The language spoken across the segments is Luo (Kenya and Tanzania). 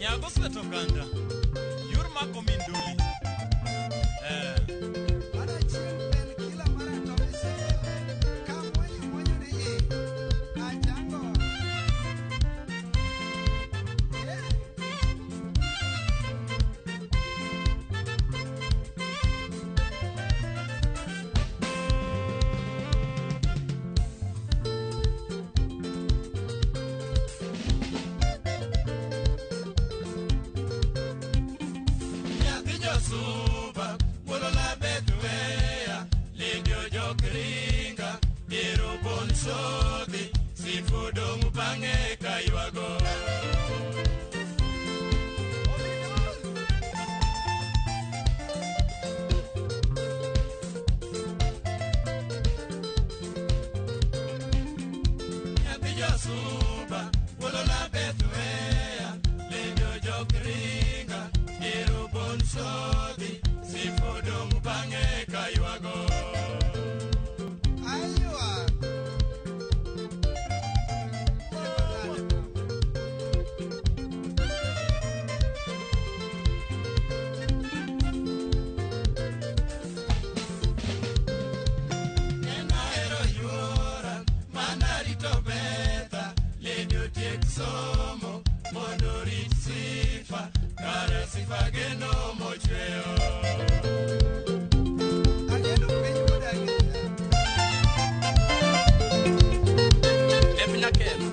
Nyagos le tokanda. Yurma kominduli. Suba, molo la betuea, lindio jokringa, iro bonsodi, si fudo mubange kaywago. Suba, molo la betuea, lindio jokringa, iro bonsodi, si fudo mubange kaywago. Somo, mondori sifa, kare sifa geno mochweo. Epina keno.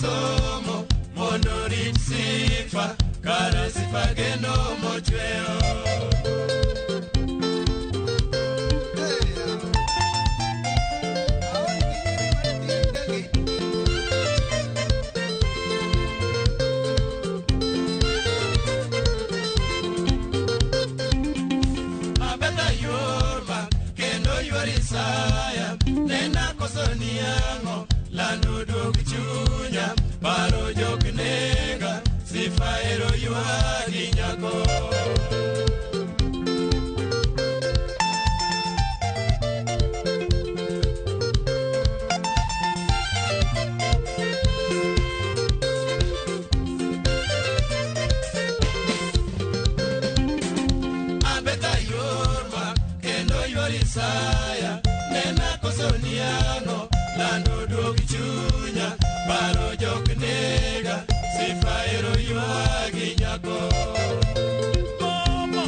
Somo, mondori sifa, kare sifa geno mochweo. Abeta yorma, kendo yorisaya, nena kosoniango, lando dog chunya, paro jok nega, sifa ero yuagi nyako. Abeta yorma, kendo yorisaya, nena kosoniano, lando dog chunya, paro jok nega, sifa ero yuagi nyako. Mama,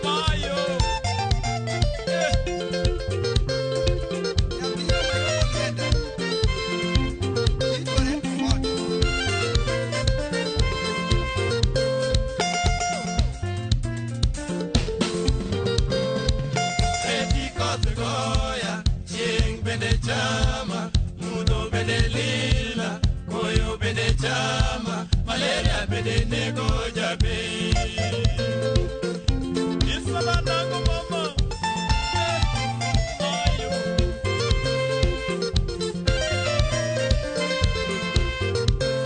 mayo, Eti koth goya, chieng bende chama, mudo bende lila, koyo bende chama, malaria bende nego jabe. Isla nango mama, ayo.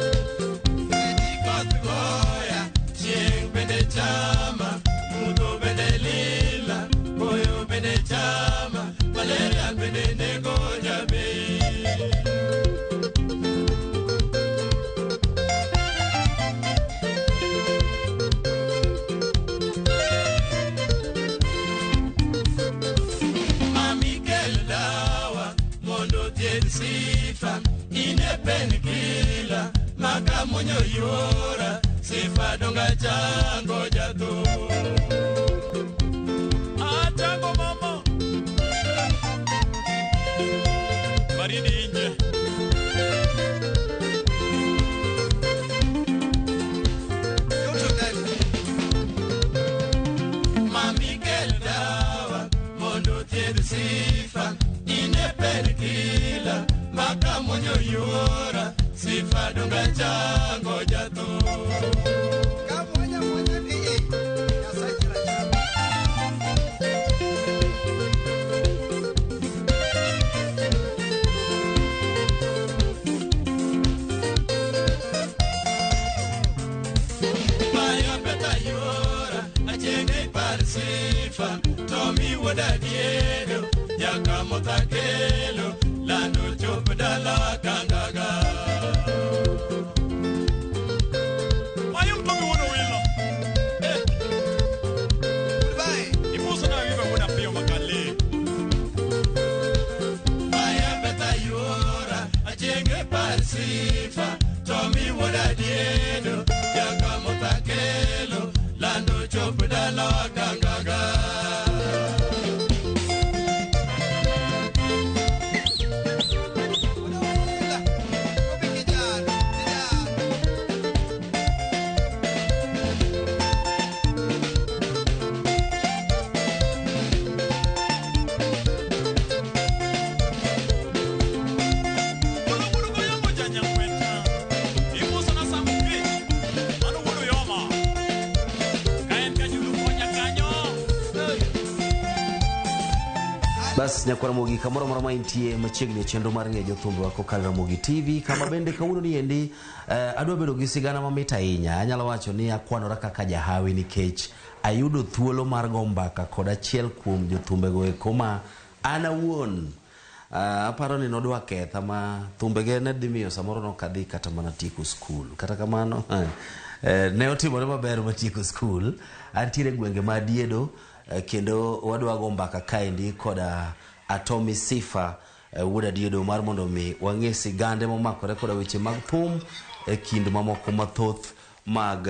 Eti koth goya, chieng bende chama, mudo bende lila, koyo bende chama, malaria bende nego jabe. Sifa ine penikila maka monyo yora sifa donga chango jato atango mama baridi nje mami keldawa mondo tied sifa ine penikila maka monyo yora sifa donga chango jato kamonya ni yasajira sifa Tommy wadadiedo Yaka motakelo Lando chopdala kangaga Mayum Tommy wono wilo. Goodbye. Imuso na viva wona pio makale. Maya beta yora Achenge sifa Tommy wadadiedo Yaka motakelo Lando chopdala kangaga Bas nyakwara mogi kamoro moro maintie machiegni chenro mar ngeyo thumbe wako kal Ramogi TV kama bende kauno ni endi adwa bedo gi sigana mamita ahinya anyalo wacho ni akwanora kaka jahawi nikech ayudo thuolo mar gombaka kod achiel kuom jothumbe go ekoma ana wuon aparo ni nodwa ketha ma thumbe ge ne dimiyo samoro no kadhi kata mana tieko school kata kamano ne otimore maber matieko school antiere gwenge ma diedo kendo wadwa gombaka kaendi koda Atomi Sifa wuda diedo mar mondo mi wang'e sigande momakore koda weche mag thum kind mamoko mathoth mag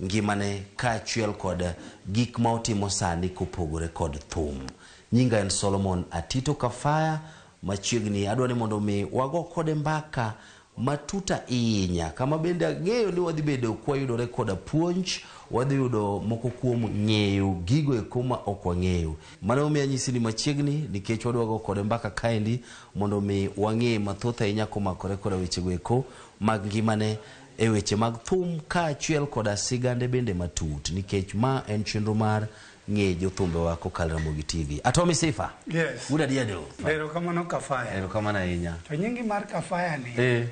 ngimane kaachiel kod gik ma otimo sani kopogore kod thum. Nyinga en Solomon Atito Kafaya machiegni adwa ni mondo mi wago kode mbaka matuta inya kama bende ang'eyo ni wadhi bedo kwa yudore koda puonj wadhi yudo moko kuom ng'eyo gigo ekoma ok wang'eyo mano omiyo anyisi ni machiegni nikech wadwago kode mbaka kaendi mondo mi wang'e mathoth ahinya komakore koda wechego eko mag ngimane e weche mag thum kaachiel koda sigande bende matut nikech ma en chenro mar ng'e jothumbe wako kal Ramogi TV. Atomi Sifa. Yes. Uda diedo. Ero kamano Kafaya. Ero kamano ahinya. To nyingi mar Kafaya ni.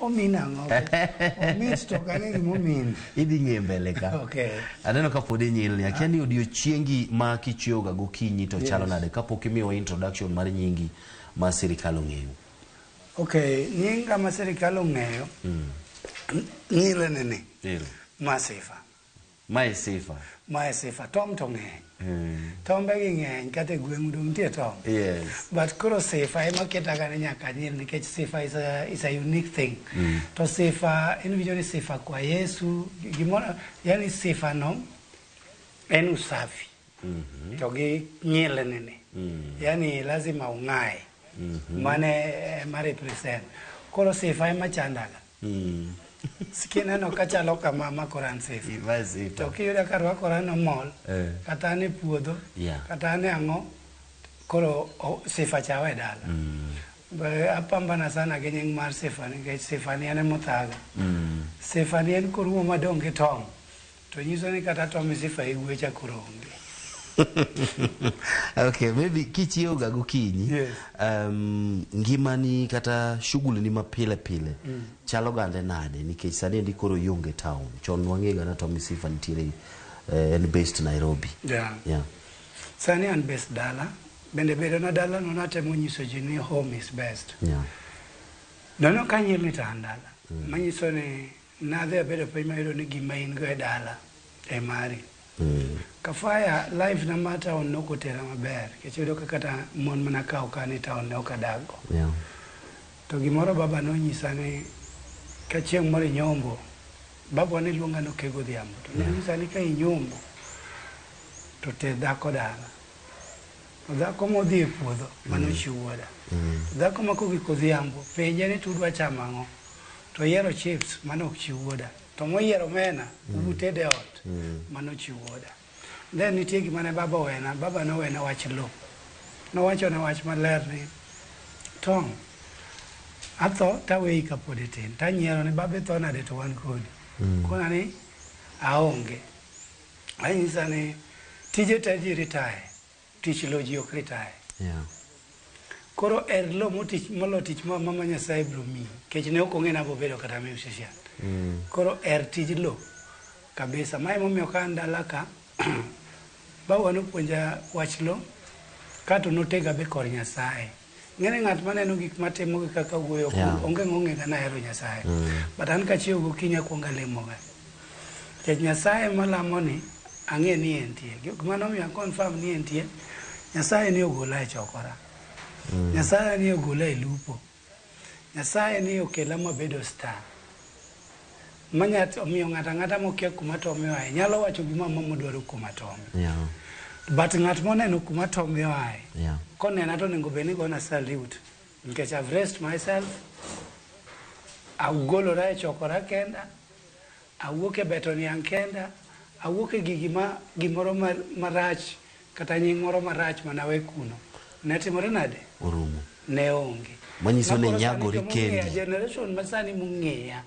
Omina ngo. Omin stokane ni momin. Idhi ng'e mbele ka. Okay. Aneno ka pod inyilni. Akiani odiochiengi ma kichioga gokinyi to chalo nade kapok imiyo introduction mar nyingi ma sirikal ong'eyo. Okay, nyinga ma sirikal ong'eyo. Nyile nene. Nyile. Masifa. Mae Sifa. Mae Sifa. Tom to ng'eny. Tom begi ng'eny kata gweng'u dong tie Tom. Yes. But kuro Sifa ema ketaka ne nyaka nyil nikech Sifa is a unique thing. To Sifa in vijoni Sifa kwa Yesu gimona yani Sifa no en usafi. To gi nyile nene. Yani lazima ung'ae. Mane ma represent. Kuro Sifa ema chandala. Sikina no kachalo kama ma Koran Sifa. Ivazi. To kiyuda karwa Koran no mol. Kata ne puodho. Kata ne ang'o. Koro Sifa chawe dala. Apambana sana gi nying mar Sifa nikech Sifa ni ene mothaga. Sifa ni en korumo madong gi tong'. To nyiso ni kata Atomi Sifa igwecha kurongi. Okay, maybe kichio ga gokinyi. Yes. Ngimani kata shughuli ni mapile pile. Chalo gande nade nikech sani ndi koro Yunge town. Chon wang'ega na Atomi Sifa nitire en based Nairobi. Yeah. Sani an based dala. Bende bedo na dala no natemo nyiso ji ni home is best. Yeah. Nono kanyil ni tan dala. Manyiso ni nadhi abedo piny mayudo ni gima in go e dala e mari. Kafaya life na mata on noko tera maber. Kechudo kata mon mana kao kani taon ne okadago. Yeah. To gimoro baba no nyisa ni kachieng' moro nyombo. Baba ne luonga no kego dhiambo. To ne nyisa ni ka inyombo to te dhako dala. To dhako modhi e puodho mano chiwuoda. To dhako ma kogiko dhiambo penje ni tudwa chamo ang'o. To yiero chips mano ok chiwuoda. To moyiero mena ubutede ot mano chiwuoda. Then nitie gima ne baba wena. Baba no wena wach lo. Nowacho ne wach maler ni Tom atho tawei kapodi tin. Tanyiero ni baba tho nade to wan kodi. Kona ni aonge. Anyisa ni tije taji retire. Tich lo ji ok retire. Yeah. Koro lo molo tich ma mama Nyasaye bro mi. Kech ne ok ong'e na bobedo kata musician. Koro tij lo kabisa. Mae momiyo ka ndala ka Baba nopuonja wach lo kato notega be kor Nyasaye. Ngene ng'at maneno gik matimo kaka wuoyo onge ng'onge kana hero Nyasaye. But an kachiew gokinya kuonga lemo ga. Ke Nyasaye malamo ni ang'e ni entie. Gik mano mi confirm ni entie. Nyasaye ni ogola e chokora. Nyasaye ni ogola e lupo. Nyasaye ni okela mabedo star. Manyat omiyo ng'ata mokia kuma tome wae nyalo wacho gima mama dwaro kuma tome. But ng'at moneno kuma tome wae. Konena to nengo beni gona salute. Because I've raised myself. Agolora e chokora kenda. Awuok e betoni an kenda. Awuok e gimoro marach kata nying moro marach manawe kuno. Netimore nade? Orumo. Ne onge. Manyiso ne nyagori kendi. Generation masani mung'eya.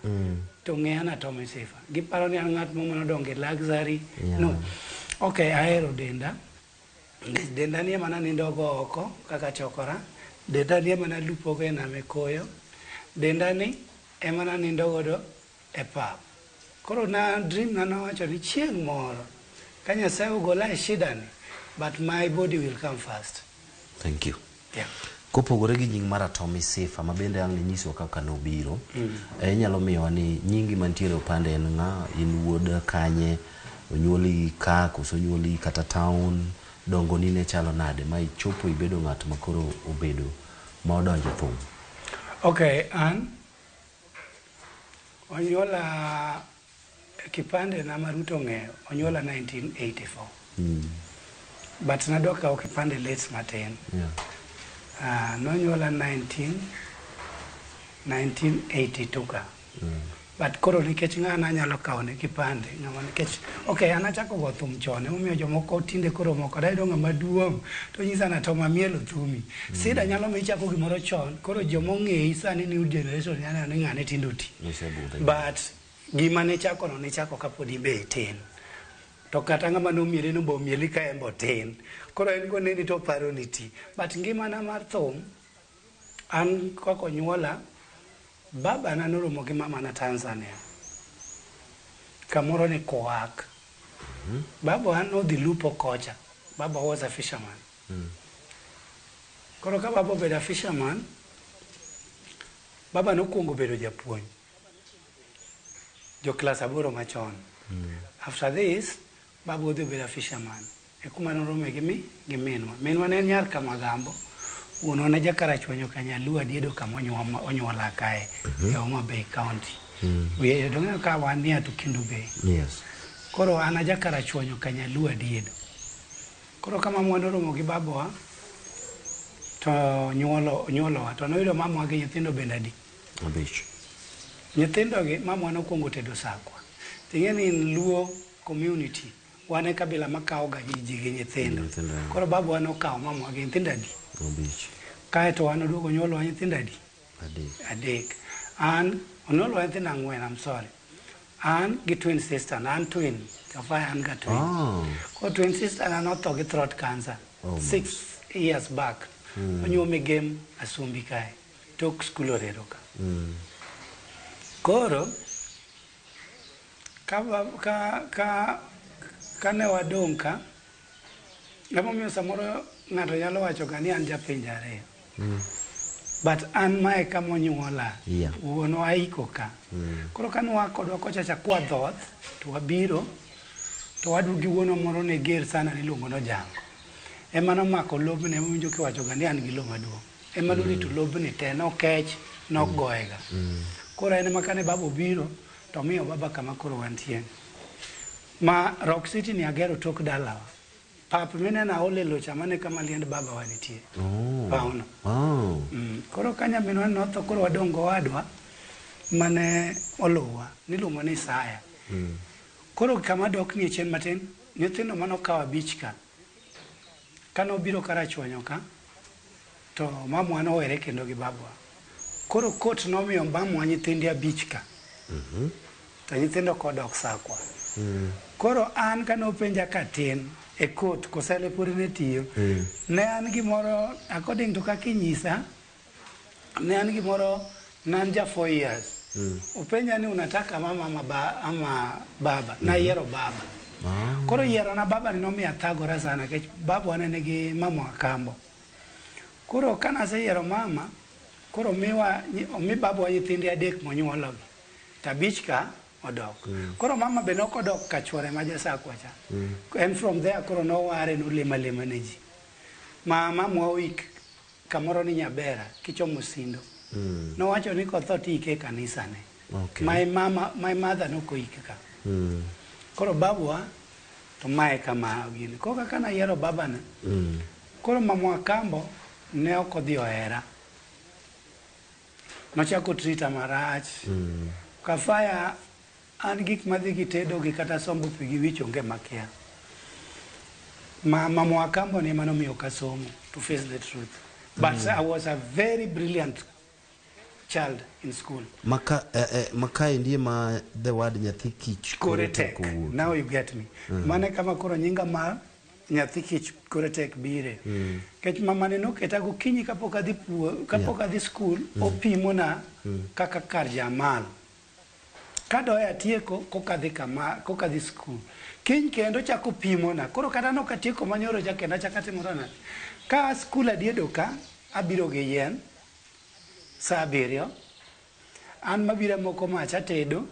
To ng'eya na Tommy Sifa. Giparo ni an ng'at mono donge luxury. No. Okay, ahero denda. Denda ni mana nindo go oko kaka chokora. Denda ni mana lupo go na mekoyo. Denda ni emana nindo godo e pap. Koro na dream na nawacho ni chieng' moro ka Nyasaye ogola e shida ni, but my body will come first. Thank you. Yeah. Kopogore gi nying mara Tommy Sifa mabende ang nyiso kaka nobiro. Nyalo miyo ni nyingi mantiere opande en nga in wuod kanye onyuoli ka koso onyuoli kata town dongo ni ne chalo nade ma ichopo ibedo ng'at makoro obedo ma odonjo thum. Okay, an onyola kipande na Maruto ng'eyo onyola 1984. But nadoka o kipande late matin. Nonyola 1982 ka. But koro nikech ng'ana nyalo kawo ne kipande ng'ama nikech okay anachako go thum chone omiyo jomoko tinde koro moko daido ng'ama duong' to nyisa na to mamielo thumi. Sida nyalo michako gimoro chon koro jomong'eyi sani new generation yana ni ng'ane tindo ti. But gima ne chako no ne chako kapodi be tin. To kata ng'ama nomiele no bo mieli ka embo tin. Koro en go neni to paro ni ti. But ngima na mar thum an koko nyuola baba na noromo gi mama na Tanzania. Kamoro ni Koak. Baba an no dhi lupo kocha. Baba was a fisherman. Koro ka baba bedo a fisherman, baba nokuongo bedo japuonj. Jo class 8 machon. After this, baba odhi bedo a fisherman. E kuma norome gi minwa. Minwa ne nyar Kamagambo. Uno na jakara chwanyo Kanyalua diedo kama onyola kae e Homa Bay County. We don't ka wania to Kindu Bay. Yes. Koro ana jakara chwanyo Kanyalua diedo. Koro kama mwandoro mogi baboa to nyolo to noyudo mama gi nyithindo bendadi. Abich. Nyithindo gi mama nokuongo tedo sakwa. Tingeni in Luo community wane kabila makao ga jiji gi nyithindo. Koro babu wanokawo mama gi nyithindadi. Abich. Kae to wano duogo nyolo nyithindadi. Adek. An onolo nyithindo 4, I'm sorry. An gi twin sister, an twin. Kafai an ga twin. Ko twin sister na notho gi throat cancer. 6 years back. Onyuome game Asumbi kae. Tok school orero ka. Koro kane wadong' ka emomiyo samoro ng'ato nyalo wacho ga ni an japenjo ariyo. But an mae kamonyuola. Wuonwa aiko ka. Koro kane wakodwa kochacha kwa dhoth to wabiro to wadu gi wuonwa moro ne ger sana niluongo no Jango. Ema nomako lobne mowinjo kiwacho ga ni an gi lo maduong'. Ema norito lobne te nokech nogoega. Koro en makane baba obiro to miyo baba kama koro wantie. Ma Rock City ni agero tok dalawa. Pap minena olelo chamane kama liend baba wanitie. Pauno. Koro kanya minwa notho koro wadongo wadwa mane oluwa niluongo ni Saya. Koro kama dok ni chen matin nyithindo manokawa beach ka. Kano biro karachwanyo ka to mamwa nowere kendo gi babwa. Koro kot nomiyo mamwa nyithindi abich ka. To nyithindo kodok sakwa. Koro an kanopenja katin e kot kosele puri ne tiyo. Ne an gimoro according to kakinyisa ne an gimoro nanja 4 years. Upenja ni unataka mama ama baba. Na yero baba. Koro yiero na baba ni nomiya thagora sana kech babu ane nigi mama kambo. Koro kana se yiero mama, koro mi babu wa nyithindi adek monyuologi. Tabich ka odok. Koro mama be nokodok ka chwore ma jasakwa cha. And from there koro noware nolema ne ji. Mama mwawik kamoro ni Nyabera kichomo Sindo. Nowacho ni kotho tike kanisa ne. Okay. My mother nokoike ka. Koro babu wa to mae kama gini. Koro kana yiero baba na. Koro mama Kambo ne okodhi ohera. Nochako trita marach. Kafaya an gik madhi gitedo gi kata sombo pi gi wich onge makia. Mama Kambo ne manomiyo kasomo to face the truth. But I was a very brilliant child in school. Makai ndiye ma the word nyathi kich kore tek. Now you get me. Mane kama koro nyinga ma nyathi kich kore tek bire. Kech mama ne noketa gokinyi kapok adhi school opimo na kaka kar jamal. Kadoya tieko koka dhi school. Kiny kendo chako pimo na. Koro kata nokatieko manyoro jakenda chakatimo rana. Ka school adiedo ka abiro gi yien sa 7 an mabira moko macha tedo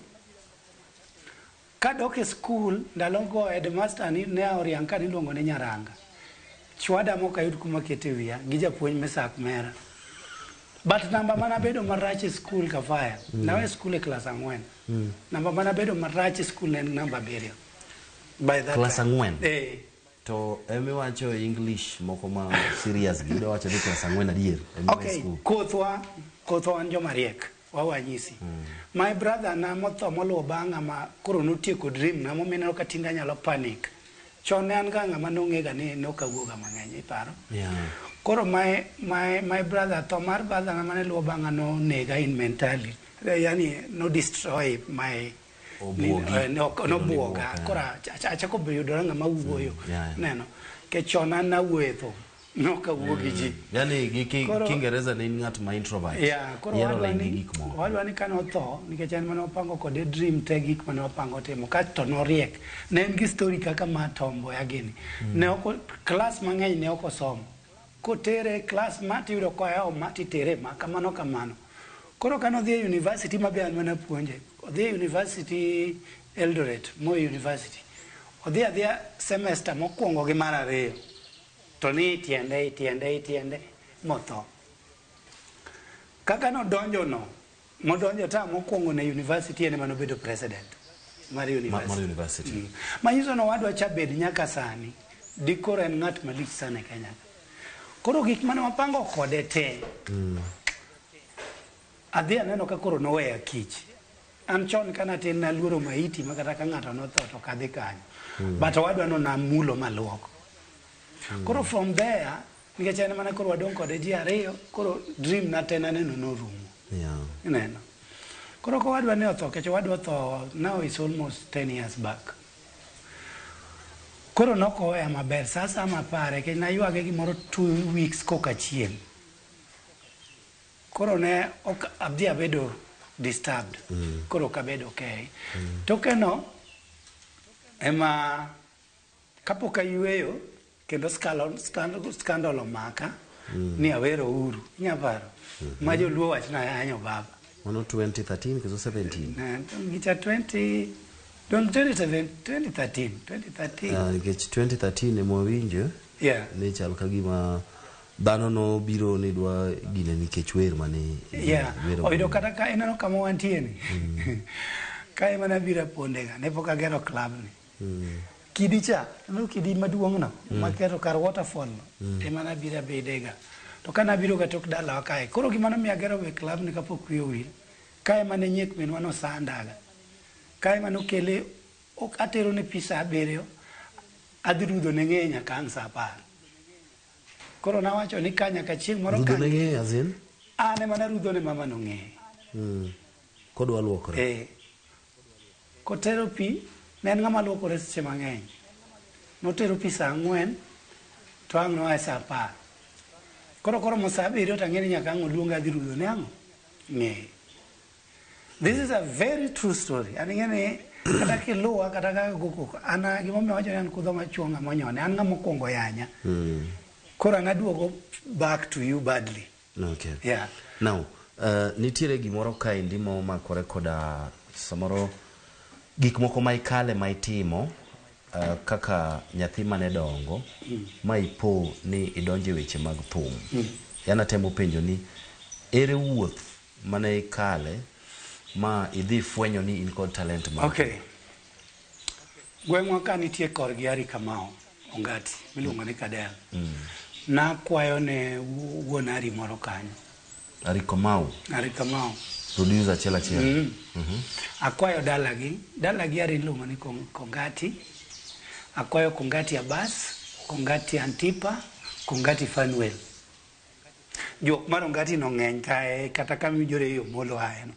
kadok e school ndalongo headmaster ni ne oriang ka niluongo ne Nyaranga chwada moka yud kuma kete wiya gi japuonj Mesak Mera but namba mana bedo marach e school Kafaya nawe school e class 4 namba mana bedo marach e school en namba 7 by that class 4 eh to emi wacho English moko ma serious gido wacho ni class 4 adier okay kothwa an joma riek wawanyisi my brother na motho moluwo banga ma koro notieko dream na momeno ka tinda nyalo panic chon an ga ngama nongega ni nokawuoga mang'eny iparo koro my brother to mar brother na mane luwo banga no nega in mentally yani no destroy my no buoga kora achako biyudora ngama wuoyo neno ke chon an na wuetho no kawuogi ji yani Kiingereza ni ngat ma introvert koro wadwani kano tho nikech en mane opango kode dream te gik mane opango timo ka to noriek ne en gi story kaka matombo ya gini ne oko class mang'eny ne oko somo kotere class mati yudo koya o mati tere ma kamano koro kano dhi university mabe an mana puonje odhi university Eldoret Moi University odhi adhia semester mokwongo gi mar 2 to ni tiende motho kaka no modonjo ta mokwongo na university ene mano bedo president mar university manyiso no wadwa cha bed nyaka sani dikoro en ng'at malich sana e Kenya koro gik mane wapango kode te adhi aneno ka koro noweya kich an chon kana tin na luoro maiti makata ka ng'ato notho to kadhi kanyo but wadwa no na mulo maluoko koro from there nikech en mana koro wadong kode ji 2 koro dream na tena neno norumo neno koro ko wadwa ne otho kech wadwa tho now is almost 10 years back koro nokoweya maber sasa mapare kech nayuage gimoro 2 weeks koka chien koro ne ok abdi abedo disturbed koro kabedo okay tokeno ema kapok ayueyo kendo scandal omaka ni Awero Uhuru inyaparo ma joluo wach na yanyo baba mano 2013 kizo 17 gicha 2013 nikech 2013 emowinjo ne chal ka gima dhano no biro ni dwa gine nikech wer mane oido kata ka ineno kama wantie ni ka emana bira pondega ne pok agero club ni kidicha no kidi maduong' no makero kar waterfall no emana bira bedega to kana biro ga tok dala kae koro gimana mi agero we club ni kapok wiyo wil kae mane nyek min wano sandaga kae mano kele ok atero ne pisa 7 adhirudo ne ng'enya kansa 10 koro nawacho ni kanya ka chieng' moro ka ng'e azin ane mana rudo ne mama no ng'e kodwa luokore kotero pi ne ng'ama luokore seche mang'eny notero pi sa 4 to ang' noa sa 10 koro mo sa 7 to ang'eni nyaka ang' oluonga dhi rudo ne ang'o ng'e. This is a very true story. And again, kata kiluwa kata kaka gukuko ana gimomiyo wacho ni an kudho machuonga monyone an ng'ama mokwongo yanya koro an aduogo back to you badly. Okay. Yeah. Now, nitiere gimoro kaendi momakore koda samoro gik moko ma ikale ma itimo kaka nyathi mane dongo ma ipo ni idonje weche mag thum. Yana temo penjo ni ere wuoth mane ikale ma idhi fwenyo ni in kod talent ma. Okay. Gweng'wa ka nitie korgi Ari Kamau Ongati miluongo ni Kadel. Na kwayo ne wuon Ari moro kanyo. Ari Kamau. Producer chela. Akwayo dalagi Ari luongo ni Kongati. Akwayo Kongati Abbas, Kongati Antipa, Kongati Fanuel. Jok mar Ongati no ng'eny kae kata kama jore yo molo ae no.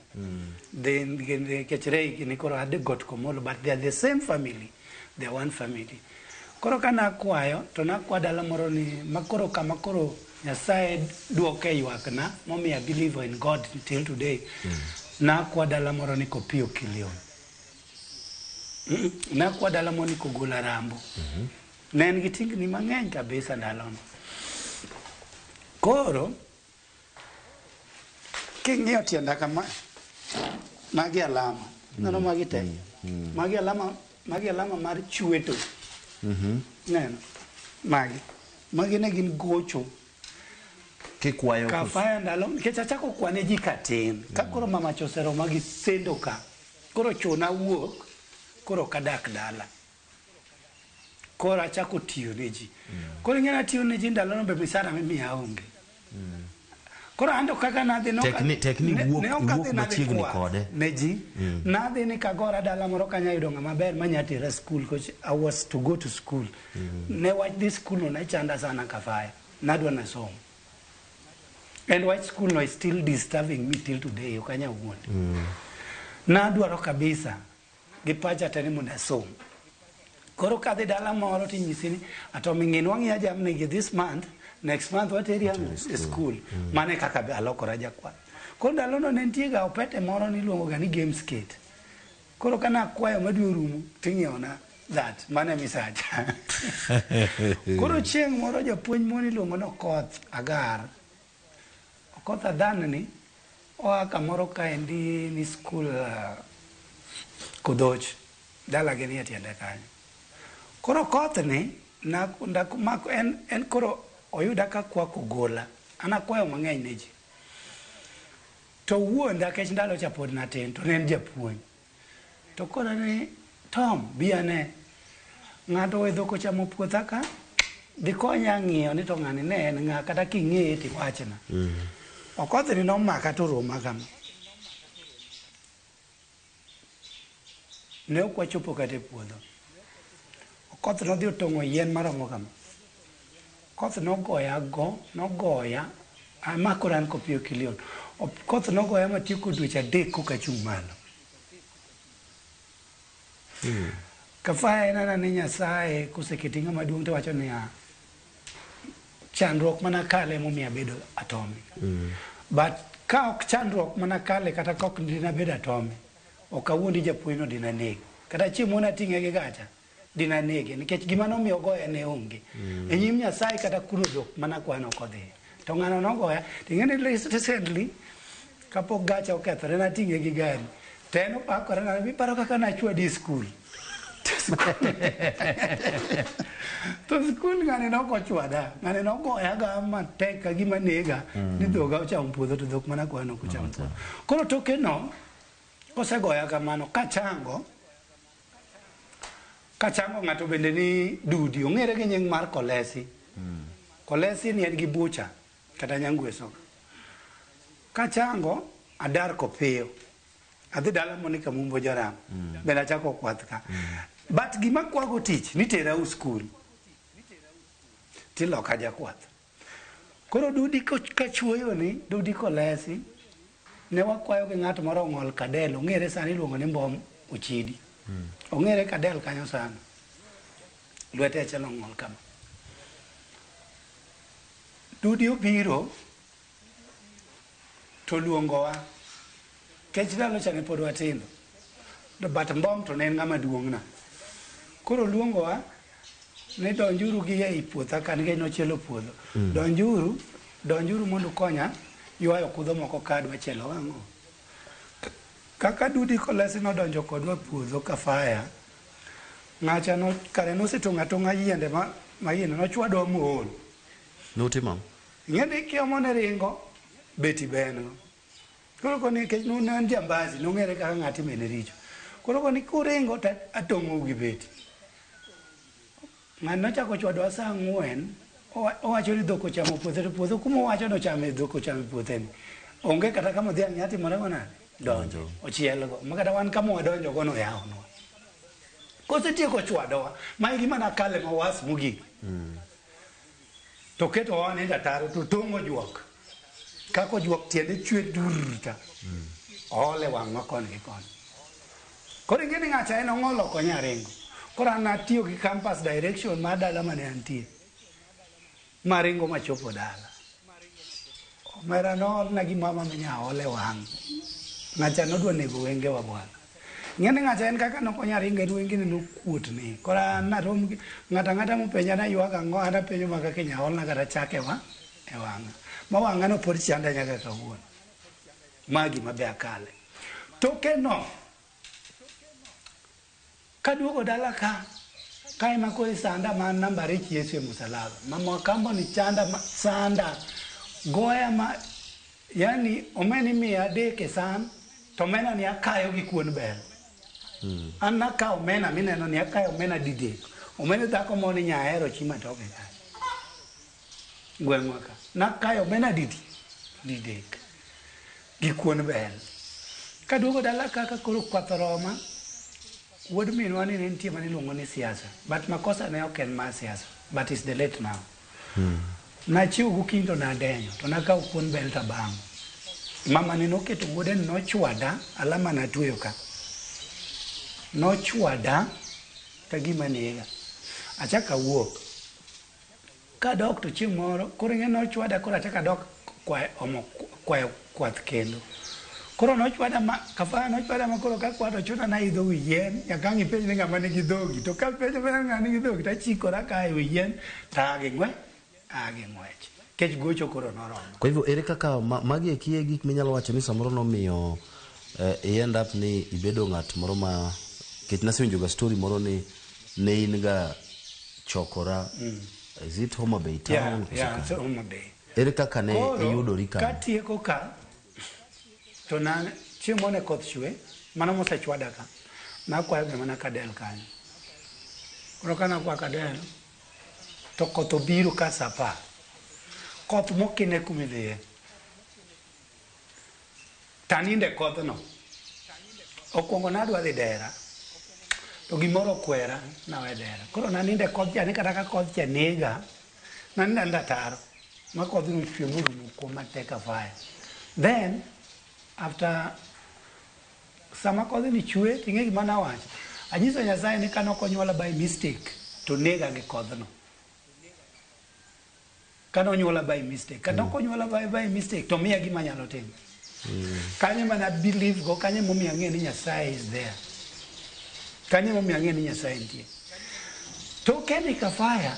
Then kechrei ni koro ade got komolo, but they are the same family. They are one family. Koro kana akwayo to nakwa dala moro ni makoro kama koro Nyasaye duoke ywakna momiyo I believe in God till today. Nakwa dala moro ni Kopio Kilion. Nakwa dala moro ni Kogola Rambo. Ne en gi tingni mang'eny kabisa ndalono. Koro king'iyo tienda kama magi alama neno magi te magi alama mar chweto neno magi ne gin gocho kikwayo kafaya ndalo nikech achako kwane ji katin ka koro mama chosero magi sendo ka koro chona wuok koro kadak dala koro achako tiyo ne ji koro ng'ena tiyo ne ji ndalo no be misara mimi aonge koro ando kaka nadhi no tekni wuok machiegni kode neji nadhi ni kagora dala moro kanya yudo ng'ama ber manyatira school coach I was to go to school ne wach this school no nachanda sana kafaya nadwa na somo and white school no is still disturbing me till today ukanya uonde nadwaro kabisa gipacha tani muna somo koro kadhi dala moro tinyisini atomi ng'inwang' ya jamni gi this month next month what area school mane kaka alokora jakwa koro ndalono ne nitie ga opete moro niluongo ga ni games kit koro kana akwayo madwe rumo ting'iona that mane misacha koro chieng' moro japuonj moni luongo no Koth Agar Koth Adhan ni oa kamoro kaendi ni school Kodoch dala gini atiende kanyo koro Koth ni ndakumako en koro oyuda ka kwa Kogola ana kwayo mang'eny ne ji to wuonda kech ndalo cha pod natin to ne en japuonj to koro ni Tom biane ng'ato wedho ko chamo puotha ka dhi konya ng'iyo ni to ng'ani ne en ng'a kata king'eye tiwachna Okoth ni nomaka to roma kama ne okwachopo kate puodho Okoth nodhi otong'o yien maromo kama Koth nogoya amakora an Kopio Kilion Koth nogoya matieko dweche 3 koka chung' malo kafaya enana ni Nyasaye koseketi ng'ama duong' to wacho niya chandruok mana kale momiyo abedo atome but ka ok chandruok mana kale kata ka ok dina bedo atome ok awuondi japuonj no dina negi kata chieng' mona ting'e gi gacha dina nege nikech gima nomiyo goya ne onge e nyim Nyasaye kata kuno dhok mana kwano kodhi to ng'ano nogoya ting'eni recently kapok gacha okethore nating'e gi gari teno pakore na biparo kaka nachwadi school to school ng'ani nokochwada ng'ani nogoya ga matek ka gima nega ni dhoga ochamo puodho to dhok mana kwano kochamo puodho koro toke no kosegoya kamano kachango ng'ato bende ni Dudi ong'ere gi nying mar Kolesi Kolesi ni en gi bucha kata Nyangwe Soka kachango adar Kopio adhi dala Monica Mumbo Joram bende achako kwath ka but gima kwago tich ni tera u school tiloka jakwath koro Dudi kachuoyo ni Dudi Kolesi ne wakwayo gi ng'ato moro Ong'ol Kadel ong'ere sani iluongo ni Mbom Uchidi ong'ere Kadel kanyo sana lwete chalo Ong'ol kama Dudi obiro to luongowa kech ndalo chane pod watindo to bat mbom to ne ng'ama duong' na koro luongowa ne donjuru gi ei puotha kan ge nochielo puodho donjuru mondo konya ywayo kudho moko ka dwa chielo ang'o kaka Dudi Kolesi nodonjo kodwa puodho ka faya ng'acha no kare nosetong'atonga yiende ma yiende nochwadwa mool Nutimo. yiende kiomo ne ringo beti beno koro koni kech nunan jambazi nong'ere kaka ng'ati mene richo koro koni kuringo ta atong'o gi beti ng'ani nochako chwadwa saa 4 owacho ni dhok ochamo puothe to puodho kuma owacho nochame dhok ochamo puothe ni onge kata kama dhiang' nyati morego nade donjo ochielgo makata wan kama wadonjo go noyawonwa kosetieko chwadowa ma gima nakale ma was mogik to keto wane taro to tongo juok kako juok tiende chwe durta ole wang'wa koni gi koni koro ingeni ng'acha en ong'olo konya ringo koro an atiyo gi campus direction mar dala mane antie maringo machopo dala omera noolna gi mama minya ole wang' ng'acha nodwa nego wenge wa bwana ng'eni ng'acha en kaka nokonya ringo en wenge ne nokuot ni koro an narom gi ng'ata mopenja na ywak ang'o an apenjo ma kaka inya olna kata chak e wang'a ma wang'a no pod chanda nyaka kawuono magi mabe akale toke no kaduogo dala ka ema kori sanda man nambari Yesu e msalaba mama kambo ni chanda sanda goya ma yani omeni mi adeke san to mena ni akayo gi kuon bel an naka omena mineno ni akayo omena didek omena dhako moni nyahero chima toke ka gweng'wa ka nakayo omena didek gi kuon bel kaduogo dala kaka koro kwath roma wuod minwa ni nitie mane iluongo ni siasa but makosa ne ok en mar siasa but is the late now nachiwo gokinyi to nadenyo to nakawo kuon bel tabang'o mama ni noketo wuode ni nochwada alama natweyo ka nochwada ka gima nega achaka wuok kadok to chieng' moro koro ing'e nochwada koro achaka dok kwayo kwath kendo koro nochwada ma kafaya nochwada ma koro kakwato chuna na idho wi yien nyaka ng'ipenj ni ng'ama nigi dhogi to ka penjo ng'ama nigi dhogi tachikora ka e wi yien agi ng'wech kech gocho koro noromo. Kwa hivyo ere kaka magi ekie gik minyalo wacho ni samoro nomiyo end up ni ibedo ng'at moro ma kech nasewinjo ga story moro ni ne in ga chokora is it Homa Bay town? Yeah, so Homa Bay. Ere kaka ne iyudori ka? Katieko ka to na chieng' mone koth chwe mana mosechwada ka nakwayo be mana kadel kanyo koro kana kwa kadel to koth obiro ka sapa koth mokine kumidhiye taninde kodhno okwongo nadwa dhi dera to gimoro kwera nawe dera koro naninde kodh chani kata ka kodh cha nega naninde ndataro ma kodh no chwe morumo kuom matek afaya then after sama kodh ni chwe ting'e gima nawacho anyiso Nyasaye ni kanokonyuola by mistake to nega gi kodhno kanonyuola by mistake kanokonyuola by mistake to miya gima nyalo timo kanye mana believe go kanye momiyo ang'e ni Nyasaye is there kanye momiyo ang'e ni Nyasaye nitie to keni kafaya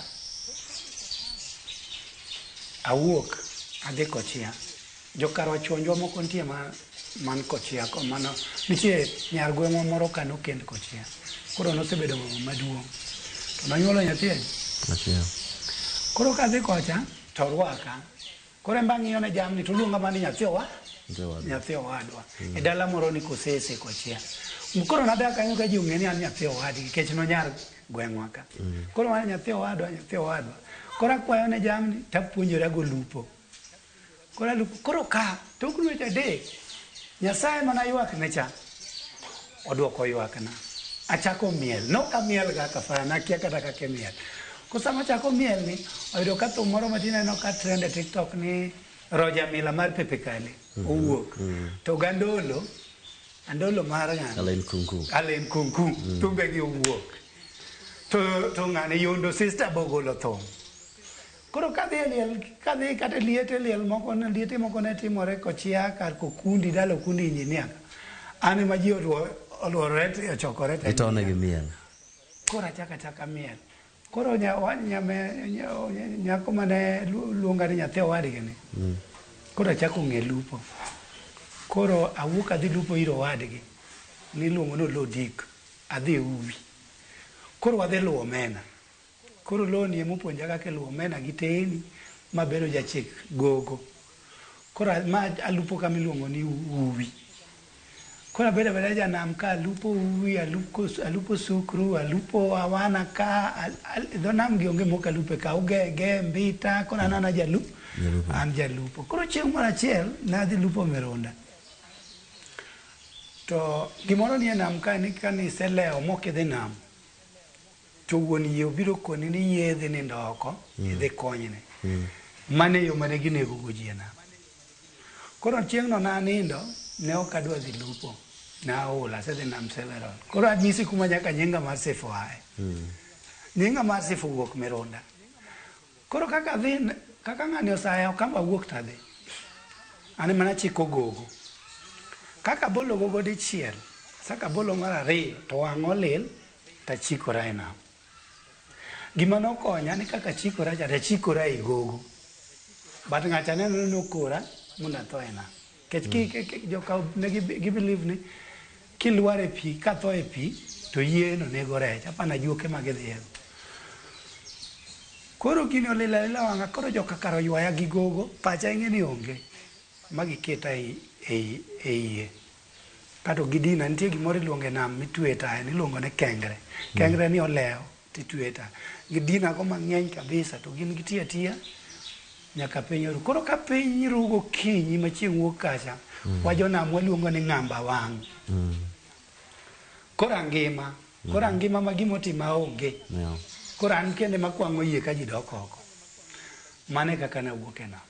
awuok adhi Kochia jokarwa chonjwa moko nitie man Kochia ko mano nitie nyar gweng'wa moro kano kend Kochia koro nosebedo maduong' to nonyuolo nyathi koro kadhi kocha to rwaka koro emba ng'iyo ne jamni to luonga mani nyathi owadwa e dala moro ni Kosese Kochia koro nadak kanyo ka ji ong'e ni an nyathi owadgi nikech nonyar gweng'wa ka koro mani nyathi owadwa koro akwayo ne jamni tapuonjora go lupo koro ka tok dweche adek Nyasaye mana ywak ne cha odwoko ywakna achako miel nokamiel ga kafaya nakia kata kake miel kusama chako miel ni oyudo ka thum moro matin aneno ka trend e TikTok ni Roger Mila mar Pepe Kale owuok to gandolo mar ng'ani Alen Kunku tumbe gi owuok to ng'ani Yondo sister bogolo thum koro kadhi kata liete moko ne timore Kochia kar Kokundi dalo Kundi engineer ane ma ji oluorore ochokore te itone gi miel. koro chaka miel. Koro nyako mane luonga ni nyathi owadgi ni. Koro achako ng'e lupo. Koro awuok adhi lupo iro owadgi niluongo ni Lodik, adhi uwi. Koro wadhi luwo omena. Koro loni emopuonja kaka luwo omena gi teyni mabedo jachik gogo. Koro ma alupo kama iluongo ni uwi. Koro abedo janam ka alupo uwi, alupo sukru, alupo awana ka, dho nam gi onge moko alupe ka, ugege, mbita, koro anana an jalupo. Koro chieng' moro achiel nadhi lupo Meronda. To gimoro ni e nam ka ni kaniseleo mokidhi nam, to wuon yie obiro koni ni yie dhi nindo oko, idhi konyne. Mane yo mane ginego go ji e nam. Koro chieng' no nanindo, ne ok adwa dhi lupo. Naola asedhi nam several. Koro anyisi kuma nyaka nyinga mar Sifo ae. Nyinga mar Sifo wuok Meronda. Koro kaka ng'ani osayo kama wuok tadhi. Ane mana chiko gogo. Kaka bolo gogo dichiel, saka bolo mar ariyo to wang' olil tachikora e nam. Gima nokonya ni kaka chikora cha tachikora e gogo. But ng'acha neno nokora mondo atho e nam. Kech joka ne believe ni kilwar e pi, katho e pi, to yie no nego rech, apana juoke magidhiego. Koro gini olila wang'a, koro joka karo ywaya gi gogo, pacha ing'e ni onge, magiketa e iye. Kato gidina, nitie gimoro iluonge nam mitwe tae, niluongo ne kengre. Kengre ni oleo, titwe tae. Gidina go mang'eny kabisa, to gin gitiya tiya, nyaka piny oru. Koro ka piny rugo kinyi ma chieng' wuok kacha, wajo nam waluongo ni ng'amba wang'. Koro angima ma gimotima onge. Koro an kende makwang'o yie ka ji dok oko. Mane kaka nawuok e nam.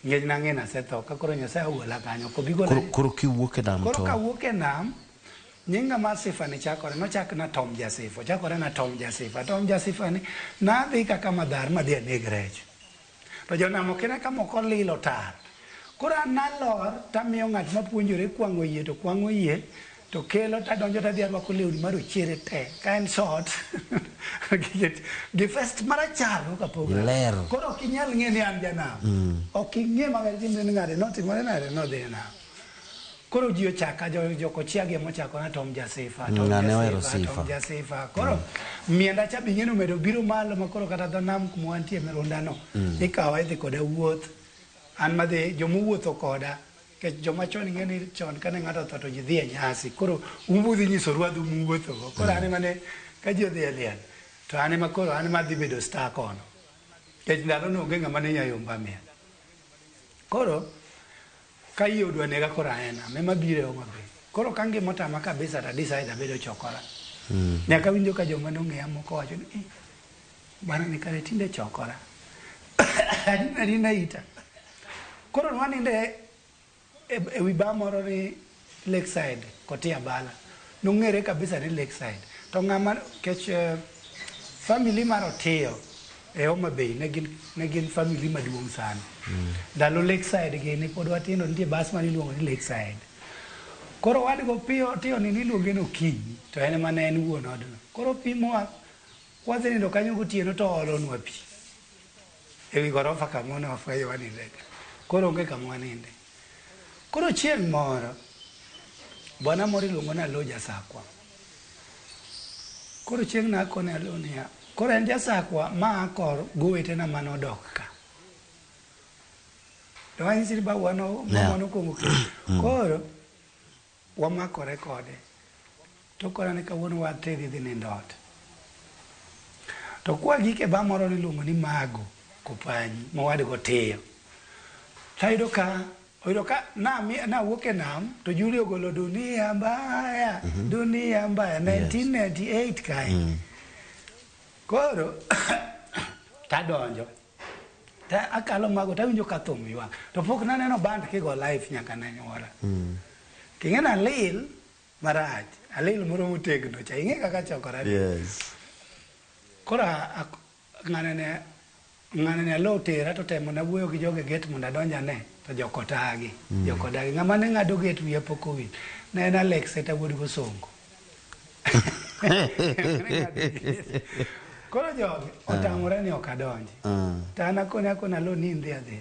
Ng'ech nang'e nasetho, ka koro Nyasaye ogola kanyo. Koro kiwuok e nam to? Koro kawuok e nam, nyinga mar Sifa ni chakore, nochak na Tom Jasifo, chakore na Tom Jasifa. Tom Jasifa ni, nadhi kaka madhar madhi aneg rech. To jonam okina ka moko lilo tar. Koro an nalor, tamiyo ng'at mapuonjore kwang'o yie to kwang'o yie, to kelo tadonjo tadhi arwako lewni marochere te, ka en short, gi fest marachar kapok. Lero. Koro ok inyal ng'e ni an janam. Ok ing'e maber timre ni ng'ade notimore nade nodhi e nam. Koro ji ochaka, joko chiagi mochako na Tom Jasifa, Tom Jasifa. Koro mienda cha bing'eno medo biro malo ma koro kata dho nam kuma wantie Meronda no. Ikawa idhi koda wuoth. An madhi, jomowuotho koda. Kech joma chon ing'e ni chon kane ng'ato otho to ji dhi e nyasi. Koro umudhi nyiso ruadhu muwuotho go. Koro ane mane ka ji odhi e liel. To ane ma koro ane madhi bedo star kono. Kech ndalo no onge ng'ama ne nyayomba miel. Koro ka yie odwa nega koro aena, ema biro e Homa Bay. Koro ka ngima otama kabisa to decide abedo chokora. Nyaka winjo ka joma nong'eya moko wacho ni, bana ni kare tinde chokora. Adina ita. Koro nwaninde e wi bar moro ni Lakeside, Kotia Bala. Nong'ere kabisa ni Lakeside. To ng'ama kech family mar Otiyo e Homa Bay ne gin family maduong' sana. Ndalo Lakeside gini pod watindo nitie bas mane iluongo ni Lakeside. Koro wadgo piyo Otiyo ni niluonge no Kinyi, to en ema ne en wuon odno. Koro pimo wadhi nindo kanyo gotieno to olonwa pi. Ewi gorofa kama ne wafweyo waninde. Koro onge kama waninde. Koro chieng' moro bwana moro iluongo ni Alo Jasakwa. Koro chieng' nakone Alo niya, koro en Jasakwa ma akor gowetena manodok ka. To anyisi ba wano kongo kendo. Koro wamakore kode. To koro ne kawuono watedhi dhi nindo ot. To kwa gike ba moro niluongo ni Mago Kopanyi mawadgo Otiyo. Tayudo ka na wuok e nam to Juli ogolo dunia mbaya 1998 kae. Koro tadonjo. Ta akalo Mago tawinjo ka thum ywak. To pok naneno band kigo live nyaka ne nyuola. King'ena lil marach, alil moro motegno cha ing'e kaka chokora. Yes. Koro ng'ane Alo tera to temo na wuoyo gi joge get mondo adonjane to jokotagi. Ng'ama ne ng'ado get wiye pok owil. ne na Alex eta wuod go songo koro jogi otamore ni okadonji tana kona lo nindi adhi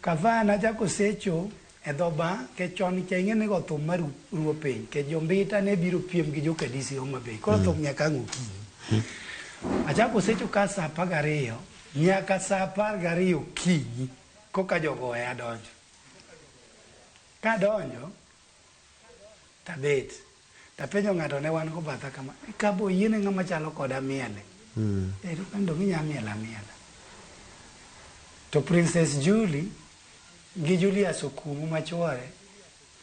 kavana jako secho e doba ke chon ke ngene go thum mar ruo piny ke jombita ne biro piem gi joka disi Homa Bay koro thum nyaka ngokinyi achako secho ka saa 12 nyaka saa 12 kinyi koka jogo e adonjo kadonjo tabet tapenjo ng'ato ne wan go batha kama kabo yiene ng'ama chalo koda miele to kando minya miela to Princess Julie gi Julius Okumu machwore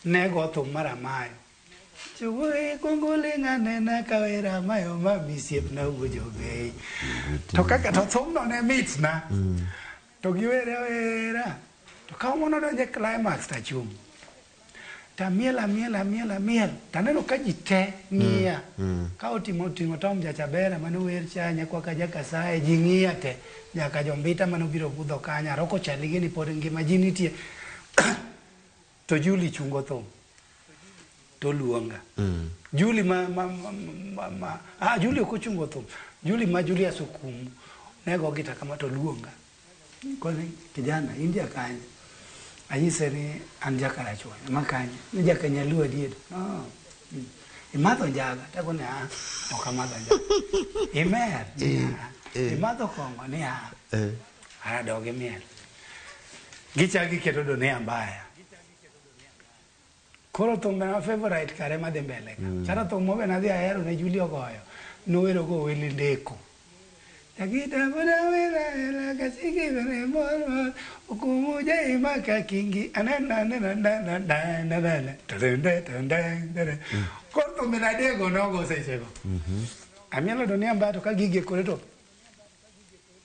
ne go thum mara mayo chuwe kongole ngane na kawera mayo mabisiep na ujobe to kaka to thum no ne mitna to giwere wera to kawono donje climax ta chum ta miela taneno ka jite ngia ka otimo tom jachabera mano wer chanya kwa kaja kasae jingia te nyaka jombita mano biro budho kanya roko chalige ni pod ngima jinitie to Julie chungo thum to luonga Julie Julie ko chungo thum Julie ma Julius Okumu nego gita kama to luonga kone kijana India kanya anyise ni anjakara chwa makanya ni jakanya luo diedo imadho njaga tako ne okamadho njaga imer imadho kongo ni doge miel gichagi keto do ne ambaya koro thum na favorite kare madhi mbele chara thum mobe na dhi ahero ne Julie ogoyo nowero go weli ndeko Takita bada wela kasiki bere moro Okumu jai maka kingi anana Korto menadego nogo sechego Amielo dunia mbato kagige koreto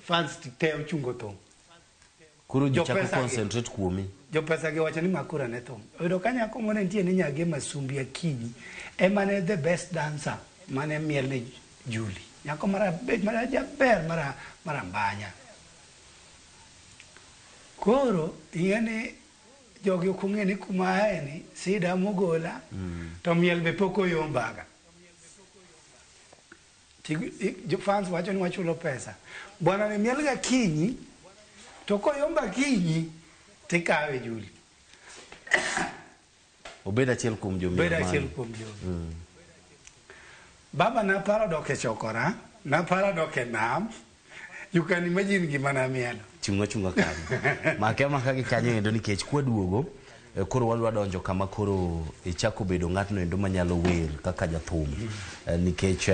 fans teo chungo thum kuro jichako concentrate kuomi jopesa ge wacho ni makura ne thum odo kanya ko mone ntie ni nyage masumbi akinyi emane the best dancer mane miel ne Julie nyako mara jaber mara mbanya koro yene jogi okung'eni kuma eni sida mogola to miel be poko yombaga jo fans wacho ni wachulo pesa bwana ne miel ga kinyi to koyomba kinyi tikawe Julie obeda chiel kum jo Baba na para doke chokora, na para doke nam. You can imagine gimana mielo. Chunga kanyo. Makema kagi kanyo endo nikech kwa duogo koro walwa donjo kama koro ichako bedo ng'atno endo manyalo wer kaka jathum. Nikech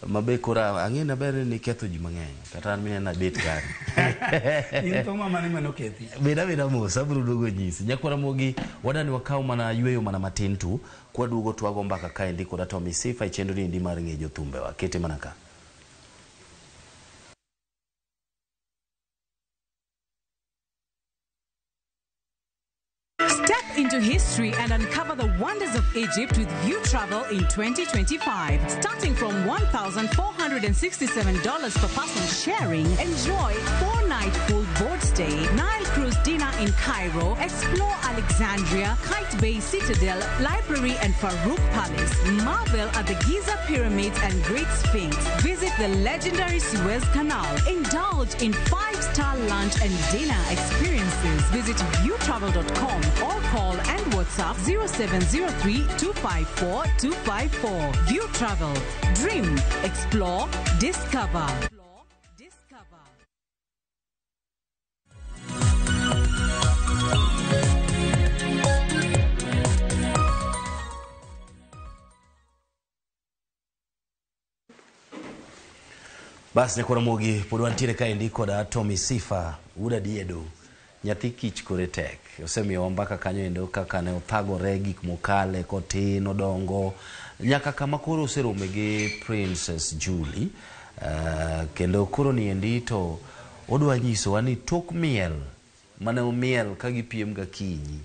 mabe kora ang'ena bere ni ketho ji mang'eny kata an mina bet gari in to mama ne mano kethi beda mosa bro dogo nyisi nyakwara mogi wadani wakao mana yweyo mana matin tu kwa duogo twago mbaka kae ndiko da Tommy Sifa ichendo ni ndi mar ng'ejo thumbe wa kete manaka Step into history and uncover the wonders of Egypt with View Travel in 2025. Starting from $1,467 per person sharing, enjoy 4-night full board stay, Nile cruise dinner in Cairo, explore Alexandria, Kite Bay Citadel, Library and Farouk Palace, marvel at the Giza Pyramids and Great Sphinx, visit the legendary Suez Canal, indulge in 5-star lunch and dinner experiences. Visit viewtravel.com or call and WhatsApp 0703-254-254. View Travel. Dream. Explore. Discover. Bas nyakora mogi pod wantiere kae ndiko da Tommy Sifa uda diedo nyathi kich kore tek osemiyo mbaka kanyo endo kaka ne othagore gik mokale kotin odongo nyaka kama koro oserome gi Princess Julie kendo koro ni endi to odwa nyiso wani tok miel mane omiel ka gipiem ga kinyi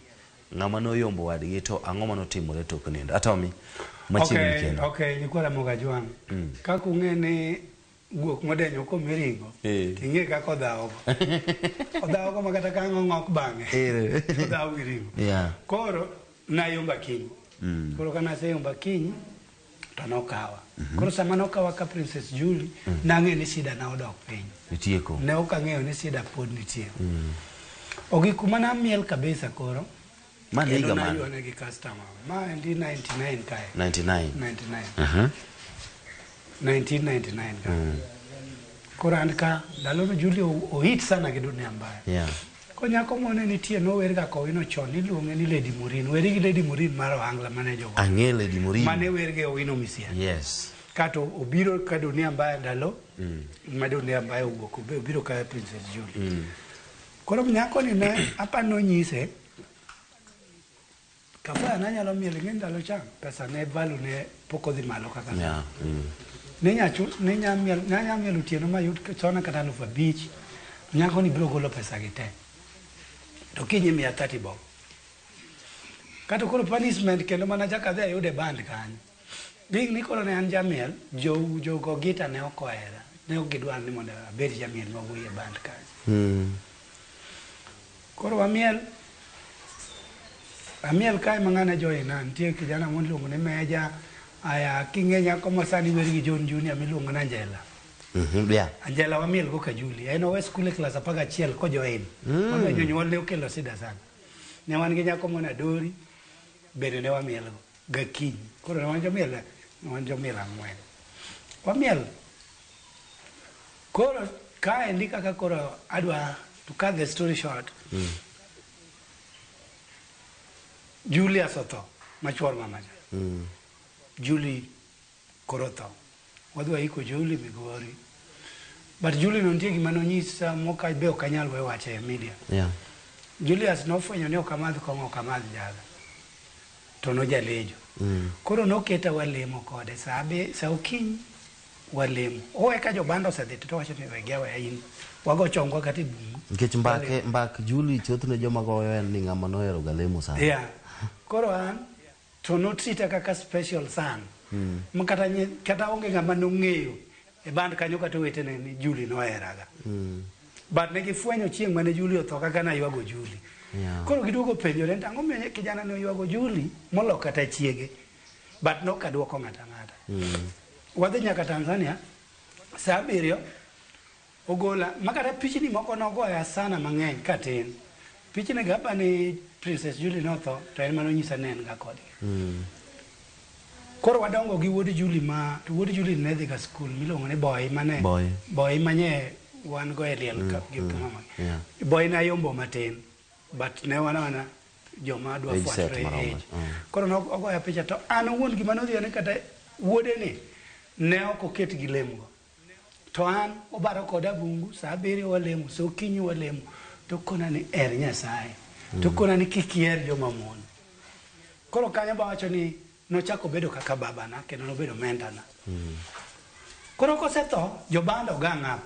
ng'ama no yombo wadgi to ang'o mano timore tok nindo Atomi machiegni kendo okay nikwara moga jwang kaka ung'ene guok modenyo ko miringo tinge ka kodhawo makata ka ng'ok bang'e kodhawo miringo koro na yomba kiny. Koro kana se yomba kiny to nokawa. Koro sama nokawa ka Princess Julie nang'e ni sida na odok piny. Nitieko. Ne ok ang'eyo ni sida pod nitie. Ogi kuma na miel kabisa koro. Man higa man. Kendo na gi customer. Ma endi 99 kae. 99. 99. 1999 kae. Koro andika ndalo no Julie o hit sana gi dunia mbaya. Yeah. Ko nyako mone nitie no wer ga ko ino chon iluonge ni Lady Murin. Weri gi Lady Murin mar Ohangla mane jogo. Ang'e Lady Murin. Mane wer ge Owino Misia. Yes. Kato obiro ka dunia mbaya ndalo. Ma dunia mbaya owuok obiro ka Princess Julie. Koro nyako ni ne apa no nyise kapa na nyalo miel ngi ndalo chang pesa ne value ne poko dhi malo kaka. Yeah. Ne nya miel utieno ma yut chona kata 5,000. Nyako ni biro golo pesa gi te. To kinyi 130 bob. Kato koro punishment kendo mana jaka dhi ayude band kanyo. Big Nicolo ne an jamiel, jo go gita ne okoera. Ne ogidwar ni mondo abed jamiel ma wuye band kanyo. Koro amiel kae mang'ana joina nitie kijana miluongo ni Meja aya king'enya komo sani wer gi John Junior miluongo ni Angela. Yeah. Angela wamiel go ka Julie. En owe skul e klas 11 ko join. Mama jonyuol ne okelo sida sana. Ne wan gi nyako mona Dori bende ne wamiel go ga kiny. Koro ne wan jomiel ang'wen. Wamiel. Koro kae ndi kaka koro adwa to cut the story short. Julia Soto machuor mama. Julie Koroto. Wadwa iko Julie Migori. But Julie non tiegi manonyisa moka be okanyal we wache e media. Yeah. Julius no fwenyo ne okamadh kongo okamadh jaga. To no jalejo. Koro no keta walemo kode sa okiny walemo. Owe ka jobando osedhi to wacho ni wegewa in. Wago chongwa kati bungu. Nikech mbak Julie chothne joma goyo en ni ng'ama nohero galemo sana. Yeah. Koro an to no trita kaka special son. Kata onge ng'ama nong'eyo e band kanyo kata wetene ni Julie noheraga. But ne gifwenyo chieng' mane Julie otho kaka na ywago Julie. Yeah. Koro giduogo penjore ang'o miyo kijana ne ywago Julie molo kata chiege. But no kaduoko ng'ata. Wadhi nyaka Tanzania saa 7 ogola makata pichni moko nogoya sana mang'eny katin. Pichni gaba ni Princess Julie notho to en manonyisa ne en ga kodgi. Koro wadongo gi wuod Julie to wuod Julie ne dhi ga skul miluongo ni Boy mane. Boy manye wan go e liel ka gi mama. Boy na yombo matin but ne wana joma dwa fuatre age. Koro no ogoya picha to an wuon gima nodhi ne kata wuode ni ne ok oket gi lemgo. To an obaro koda bungu saa 7 walemo so kinyi walemo to kona ni Nyasaye. To kona ni kikier joma mon. Koro kanyo ba wacho ni nochako bedo kaka baba na kendo nobedo mentor na. Koro kosetho jobando gang'ap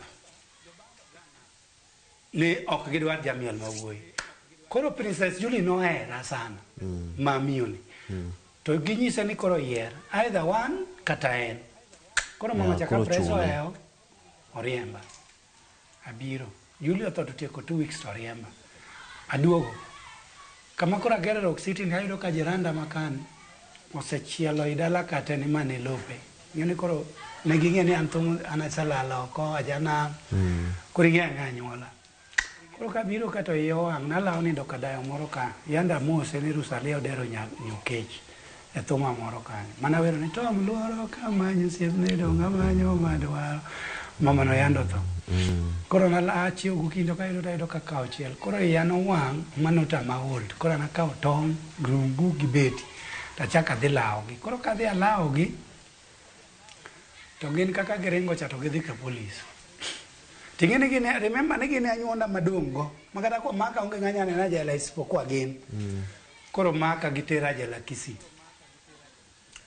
ni ok gidwar jamiel mawuoyi. Koro Princess Julie nohera sana mamiyo ni. To ginyise ni koro yier either one kata en. Koro mama chaka preso eo oriemba. Abiro. Julie otho to tieko 2 weeks to oriemba. Aduogo. Kama kora gere Rock City ni hayudo ka jiranda makan osechielo idala kate ni mane lope. Ng'eni koro ne ging'e ni anasalala oko ajana koro ing'e ng'anyuola. Koro kabiro kato iyo wang' nalawo nindo kadayo moro ka yanda mose ni Rusalia odero nyokech e thuma moro kanyo. Mana wero ni Tom luoro kamanyo siepne donga manyo madwaro. Mama no yando tho. Koro nalachi ugukindo kayudo ka kao chiel. Koro yano wang' manota maold. Koro nakao tong, grungu gibeti. Tachaka dhi lawogi. Koro kadhi alawogi to gin kaka giringo cha to gidhi ka polis. Ting'eni gini remember ni gini anyuonda madongo. Makata kwa maka onge ng'anyane na jela isipokuwa gin. Koro maka gitera jela Kisii.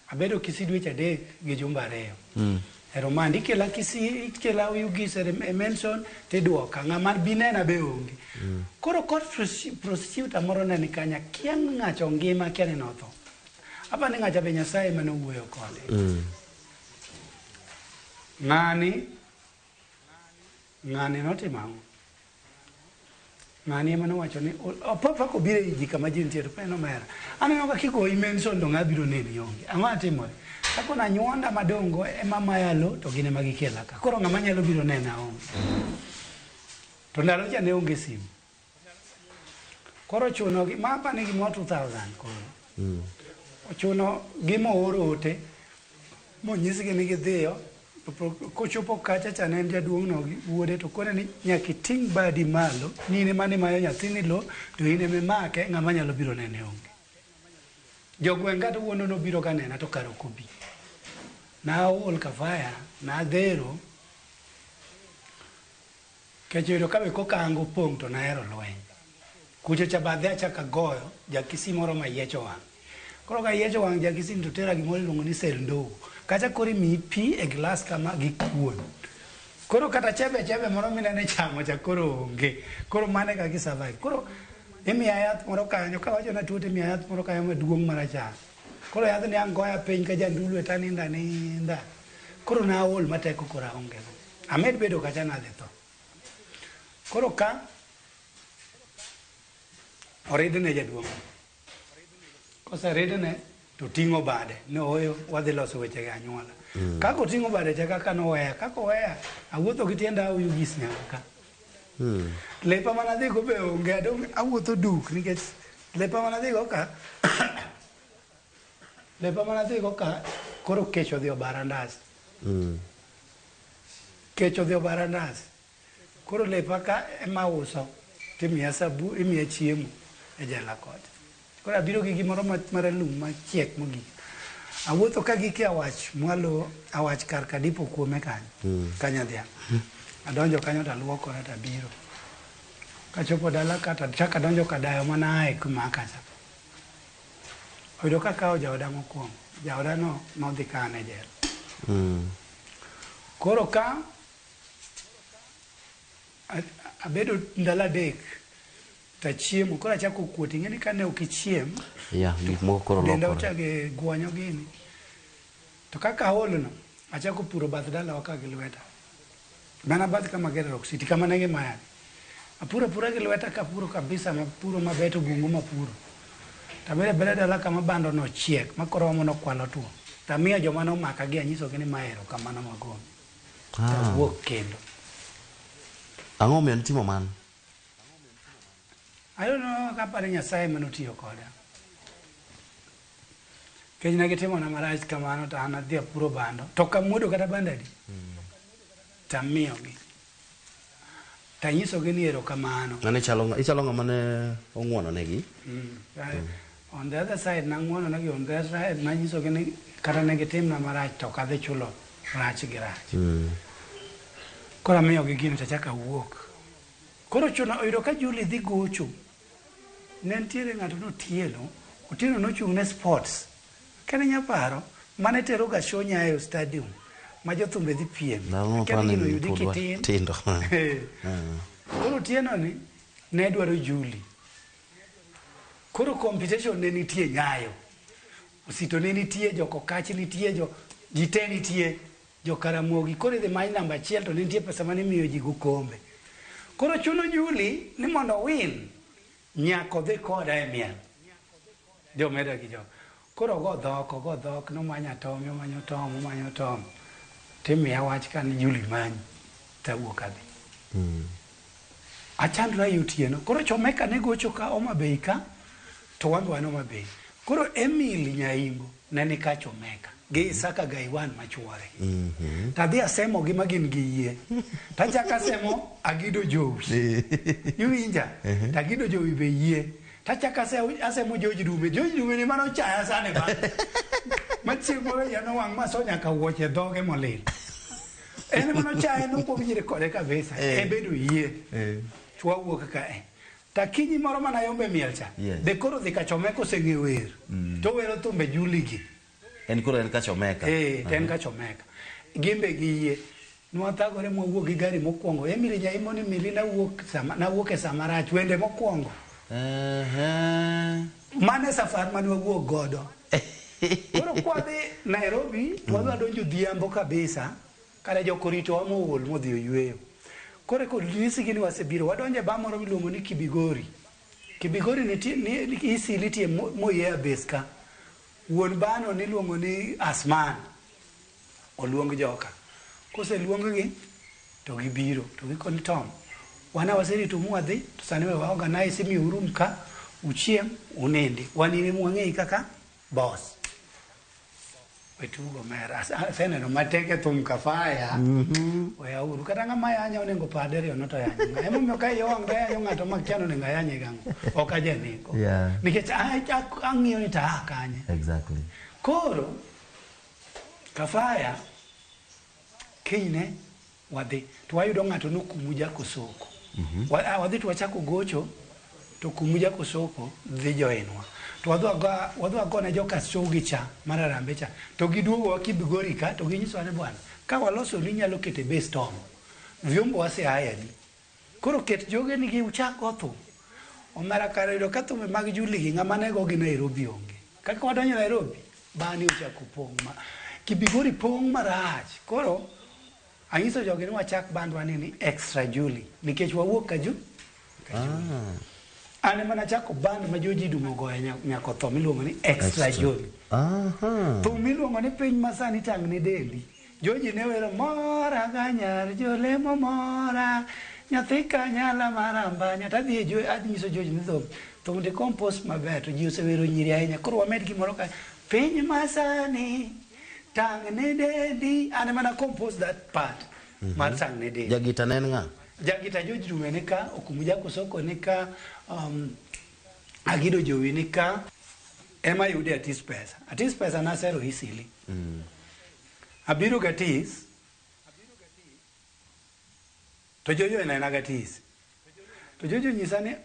Abedo Kisii dweche 3 gi jumbe 2. Eromandi kela Kisii kela Ugis mention teduoka ng'ama binena be onge. Koro court prosecutor moro ne nikanya kiang ng'acho ngima kiani notho. Apa ni ng'acha be Nyasaye manowuoyo kode. Ng'ani notimang'o. ngani ema nowacho ni papa ko bire ji kama ji ntiere peno mera aneno ka kiko imenso ndo ngabiro neni yonge ama timore ako na nyonda madongo ema mayalo to gine magikela ka koro ngama nyalo biro nena onge to ndalo ja ne onge simu koro chuno gi mapa ni gi 2000 koro chuno gimo orote mo nyisi gi ni gidhiyo kochopo kacha chane jaduong' no wuode to kone ni nyaki ting badi malo nine mane mayo nyathini lo to ine me make ngama nyalo biro nene onge jogwenga to wono no biro kanena to karo kobi na ol kafaya na dhero kechero kabe kokango pong to na ero lweny kucho chabadhe achaka goyo jakisi moro mayecho wang koro ka yecho wang jakisi to tera gimoro iluongo ni sel ndogo kacha kori mi pi e glass kama gi kuon koro kata chebe moro minene chamo cha koro onge koro mane ka gi survive koro emi ayath moro kanyo ka wacho na tuote mi ayath moro kanyo maduong' maracha koro yath ni angoya piny ka jandulu etaninda ninda koro na ol mateko kora onge amed bedo kacha na dhi to koro ka oridne jaduong' kosa ridne to tingo bade no oyo wadhi loso weche ga anyuola kako tingo bade cha kaka no weya kako weya awuotho gi tienda uyu gis nyaka lepa mana dhi go be onge adong awuotho duk nikech lepa mana dhi go ka lepa mana dhi go ka koro kecho dhi obarandas kecho dhi obarandas koro lepa ka ema uso timia sabu imia chiemo e jela kocha kora biro gi gimoro maralum machiek mogik awuotho ka gike awach mwalo awach kar kadipo kuome kanyo kanya dhiang adonjo kanyo taluokora tabiro kachopo dala kata chaka donjo kadayo mana ae kuma kacha oyudo kakao jaoda mokwongo jaoda no nodhi kane jela koro ka abedo ndala dek tachiemo kora chako kuoti ngeni kane ukichiem gik moko koro denda lokore uchage guanyo gini to kaka holono achako puro bath dala waka gi lweta mana bath kama gere rock city kama nege maya apuro gi lweta kapuro kabisa mapuro mabeto bungu mapuro tamere bele dala kama bando no chiek makoromo no kwalo tuo tamia joma no maka gi anyiso gini maero kama na magon wuok kendo ang'o miyo nitimo man I don't know kapare nyasaye manotiyo koda kech nagitimo na marach kamano to an adhi apuro bando to kamuodo kata bandadi tamiyogi tanyisogi ni erokamano ichalo ng'ama ne ong'uono negi on the other side nang'uono negi on the other side nanyisogi ni kata negitimna marach to kadhi chulo rach gi rach koro amiyogi gino tachaka wuok koro chuno oyudo ka Julie dhi gocho ne ntiere ng'ato notielo otieno nochung' ne sports kene nyaparo mane tero ga show Nyayo stadium ma jothumbe dhi piem kene gino yudi kitin koro otieno ni ne dwaro Julie koro competition ne nitie Nyayo osito ne nitie joko kach nitie jite nitie jo Karamogi koro idhi many namba 1 to ne nitie pesa mane miyo ji go kombe koro chuno Julie ni mondo win nyako dhi koda e miel jo meda gi jo koro go dhok no manya tom timiya wach kan Julie manyi tawuok adhi achandra yutieno koro Chomeka ne gocho ka Homabay ka to wan Homabay koro Emily Nyaimbo ne ni ka Chomeka gi Isaka Gaiwan machuore tadhi asemo gi magin gi yie tachaka semo Agido Jowi yuinja Agido Jowi be yie tachaka asemo George Dume ni mano chaya sane ba machiegmo ya no wang masonya ka wuoche dhoge molil en mano chaya no po mire kode kabisa e bedo yie chwa wuok ka takinyi moro mana yombe mielcha de koro dhi ka Chomeka oseng'e wer to wero thumbe Julie gi en koro en ka Chomeka en ka Chomeka gimbe gi yie nwatagore mwawuok gi gari mokwongo Emily Nyaimbo ni mili nawuok e samarach wende mokwongo mane safar mane wawuok godo koro kwadhi Nairobi wadwa donjo dhiambo kabisa kare jokorito wa mool modhi oyweyo kore ko lisi gini wasebiro wadonje ba moro miluongo ni Kibigori. Kibigori ni isiliti moye base ka. Wuon bano niluongo ni Asman. Oluong joka. Kose luongo gi to gibiro to gikoni Tom. Wana waseri to muadhi to sani we organize mi urum ka uchiem unende. Wanini mwangei kaka boss. Wetugo mera sene no mateke tum kafaya oya uru katanga mayanya onengo padere onoto yanya emo myoka yonga yo ngato makiano nenga yanya gango okaje niko nikech ang'iyo ni ta kanye Exactly. Koro kafaya kine wadhi to wayudo ngato nokumuja kosoko wadhi to wachako gocho to kumuja kosoko dhi joenwa to wadwa gone joka sogi cha mararambe cha to giduogo Kibigori ka to ginyiso ne bwana ka waloso ni nyalo kete base tom vyombo wase haya ni koro ket joge ni gi uchako to omara karedo ka to mag juli ngama nego gi Nairobi onge kaka wadonyo Nairobi bani uchako pong ma Kibigori pong marach koro anyiso joge ni wachak bandwa ni extra juli nikech wawuok ka ju ane mana chako band ma joji dumogo nyako to miluongo ni extra joli. To miluongo ni piny masani tang ni dendi. Joji ne wero mora ganyar jole mora nyathi kanyala maramba nyatadhi e jo adnyiso joji ni to de compost maber to ji osewero nyiri ahinya koro wamed gimoro ka piny masani tang ni dendi ane mana compost that part mar tang ni dendi. Jagita nen nga? Jagita joji dume nika okumuja kosoko nika Agido Jowi nika ema yude atis pesa nasero isili abiro gatis to jojo ena gatis to jojo nyisane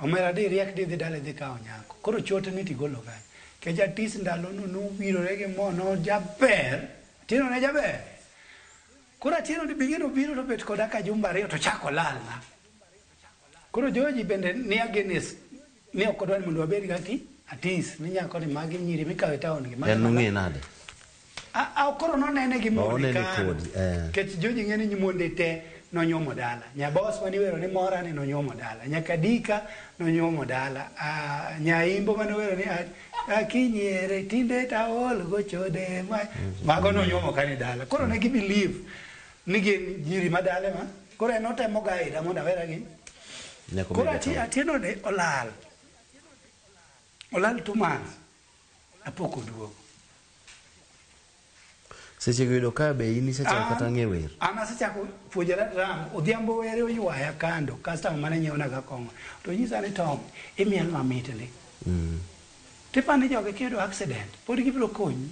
omera de riak de dale de ka onyako koro chote ni tigolo ga ke jatis ndalo no biro rege mono jaber tino ne jaber koro tino di bigeno biro to bet koda ka jumba reo to chako lala koro joji bende ni agenis ni okodwani mondo wabed gaki atis ni nyako ni magi nyiri mikawe taon gi en ngi nade koro no nene gi mondi ka ket joji ngeni nyimonde te no nyomo dala nya boss mani wero ni mora ni no nyomo dala nya kadika no nyomo dala nya imbo mani wero ni akinyere tinde taol go chode mago no nyomo kani dala koro ne gi believe ni gi nyiri madale ma koro no temo gaida mondo wera gi koro atieno ne olal tumas apoko duogo seche yudo ka be ini seche kata ngewer ana seche ko puojera ram odhiambo were oyuaya kando customer mane nyeona ga kongo to nyisa ni Tom imiel mamitne tipani joge kedo accident podi gibiro konyi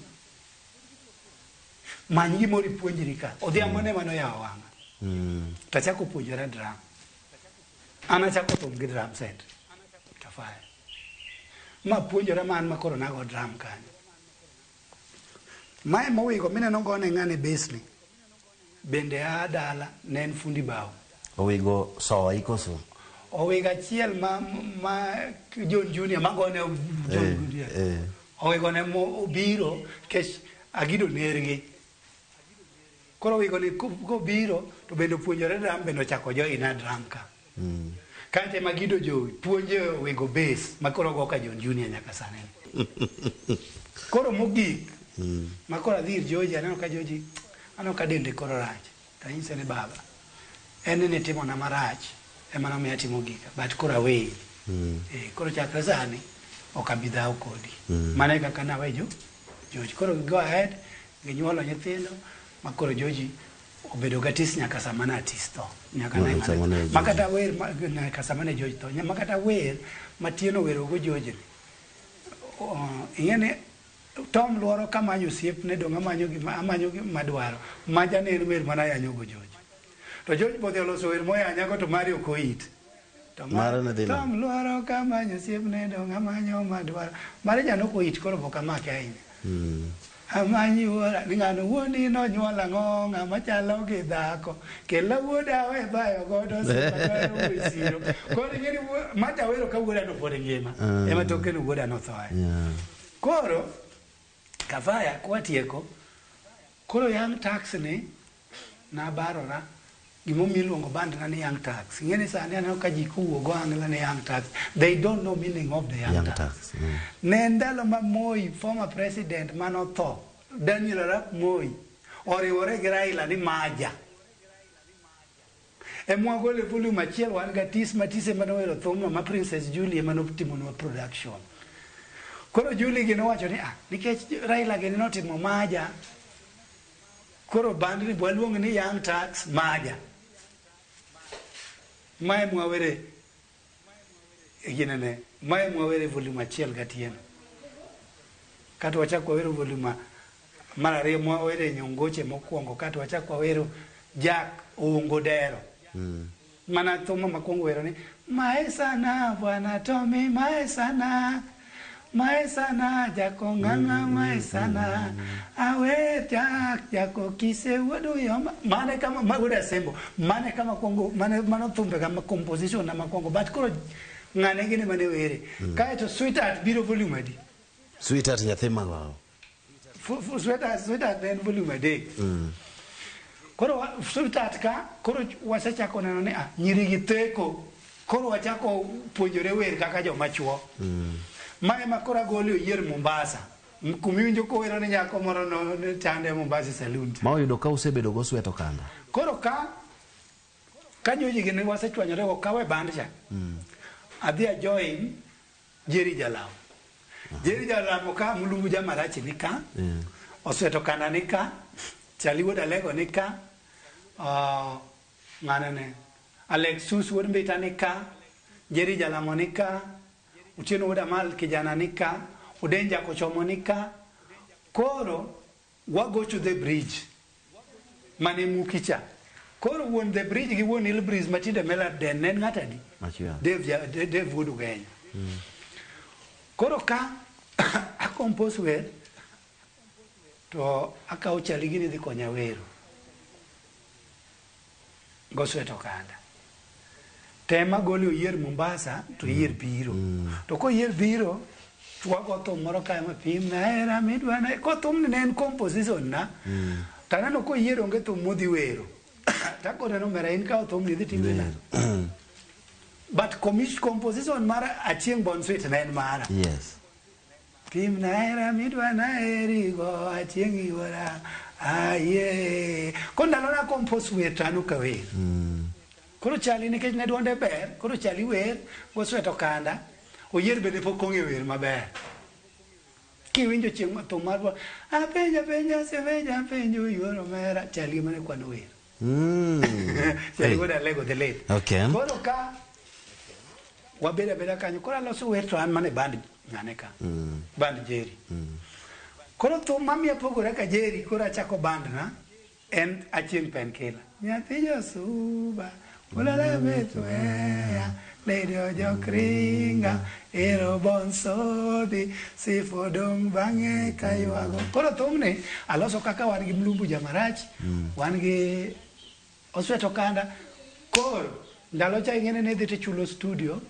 manyi mori puonjiri ka odhiambo ne mano yawa wanga tachako puojera drum ana chako to gi drum set kafaya ma puonjora man makoro nago drum kanyo mae mowigo mine nogone ng'ane besni bende adala ne en fundi bao owigo sowa ikoso owigo achiel ma John Junior magone John Junior owigo ne obiro kech Agido nergi koro owigo ni kobiro to bende puonjore drum bende ochako jo ina drum ka kante Agido Jowi puonje owigo bass makoro go ka John Junior nyaka sane koro mogik makoro adhir Joji aneno ka Joji aneno ka dende koro rach tanyise ne baba en ne timo na marach ema no miya timo gika but koro away koro chakre sani okabidhao kodi mane kaka nawe Joji koro go ahead ginyuolo nyithindo makoro Joji obedo gatis nyaka samana artist nyaka na makata wer nyaka samana Joji to makata wer matieno wero go Joji ingene Tom luoro kamanyo siep ne donga amanyo gi madwaro majane en wer mana yanyo go Joji to Joji bodhi oloso wer moya nyago to Mario Koit to Tom luoro kamanyo siep ne donga amanyo madwaro mare jano Koit koro boka make ahinya amanyi wora ngano wuondi no nyuola ngonga machalo gi dhako kela wuoda we bayo godo siro koro ngeni mata wero ka wuoda no pode ngima ema toke no wuoda no thoya koro kafaya kwatieko koro yang taxi ni na barora gimo miluongo band na ni Young Turks. Ngene sani aneno ka ji kuwo go angla ni Young Turks. They don't know meaning of the Young Turks. Ne ndalo ma Moi, former president manotho, Daniel Arap Moi, oriwore gi Raila ni Maja. Mwagole volume achiel wan ga Matisse manowero thumno ma Princess Julie manoptimo no production. Koro Julie gino wacho ni nikech Raila gino notimo Maja, koro band ni bwaluong ni Young Turks Maja. Mae mwawere ginene, mae mwawere volume achiel gatieno. Kata wachako wero volume mar ariyo mwawere nyongoche mokwongo, kata wachako wero Jack Ongodero. Mana thuma makwongo wero ni mae sana bwana Tommy, mae sana jako nganga, mae sana awe jako kise wadu yoma. Mane kama maguda sembo, mane kama kongo, mane thumbe kama composition na makwongo, but kuro ngane gine mane were. Kaya to Sweetheart biro volume adi. Sweetheart nyathema wao. Sweetheart then volume adi. Koro Sweetheart ka, koro wasechako neno ni nyiri gi theko, koro wachako puonjore wer kaka joma chuo. Mae makora goli oyier Mombasa. Kumiwinjo ko wero ni nyako moro no chande Mombasa saloon. Ma oyudo ka usebedo go Sweet Okanda. Koro ka joji gini wasechwanyore go kawe band cha. Adhi join Jerry Jalamo. Jerry Jalamo ka mulungu jamarachi nika. Sweet Okanda nika. Chaliwo dalego nika. Manane Alexus would be tanika, Jerry Jalamonica, Uchino would amal kijananika, Udenja Kochomonica, Koro, what go to the bridge? Mane Mukicha. Koro won the bridge, he won ill breeze, Matilda Miller, then Natadi. Dave would again. Koro ka, a compose well to a couch a ligini the Conyawero. Go Sweet Okanda. Tema goli oyier Mombasa to yier biro. To ko yier biro to go to Morocco ma pim na era midwana ko tum nen composition na. Tanano ko yier onge to modi wero. Ta ko no mera in ka tum ni timina. But composition mara achieng bon Sweet nen mara. Yes. Pim na era midwana eri go achieng iwara. Aye. Kondalo na compose wer tanu ka wer. Koro chali nikech ne duonde ber, koro chali wer, go Sweet Okanda, oyier bende pok onge wer maber. Kiwinjo chieng' ma thum mar apenja sepenjo yuoro mera, chali mane kwano wer. Chali go dalego the late. Okay. Koro ka wabeda kanyo, koro aloso wer to an mane band ngane ka. Band Jerry. Koro thum mamia pogore ka Jerry, koro achako band na en Achieng' Painkiller. Nyathi Josuba, ulala betwea, Lady Ojokringa, Ero Bonsodi, Sifodong Bange Kaywago. Koro thumni aloso kaka wan gi Mlumbu Jamarach, wan gi Sweet Okanda. Koro ndalo cha ingene ne dhi tichulo studio,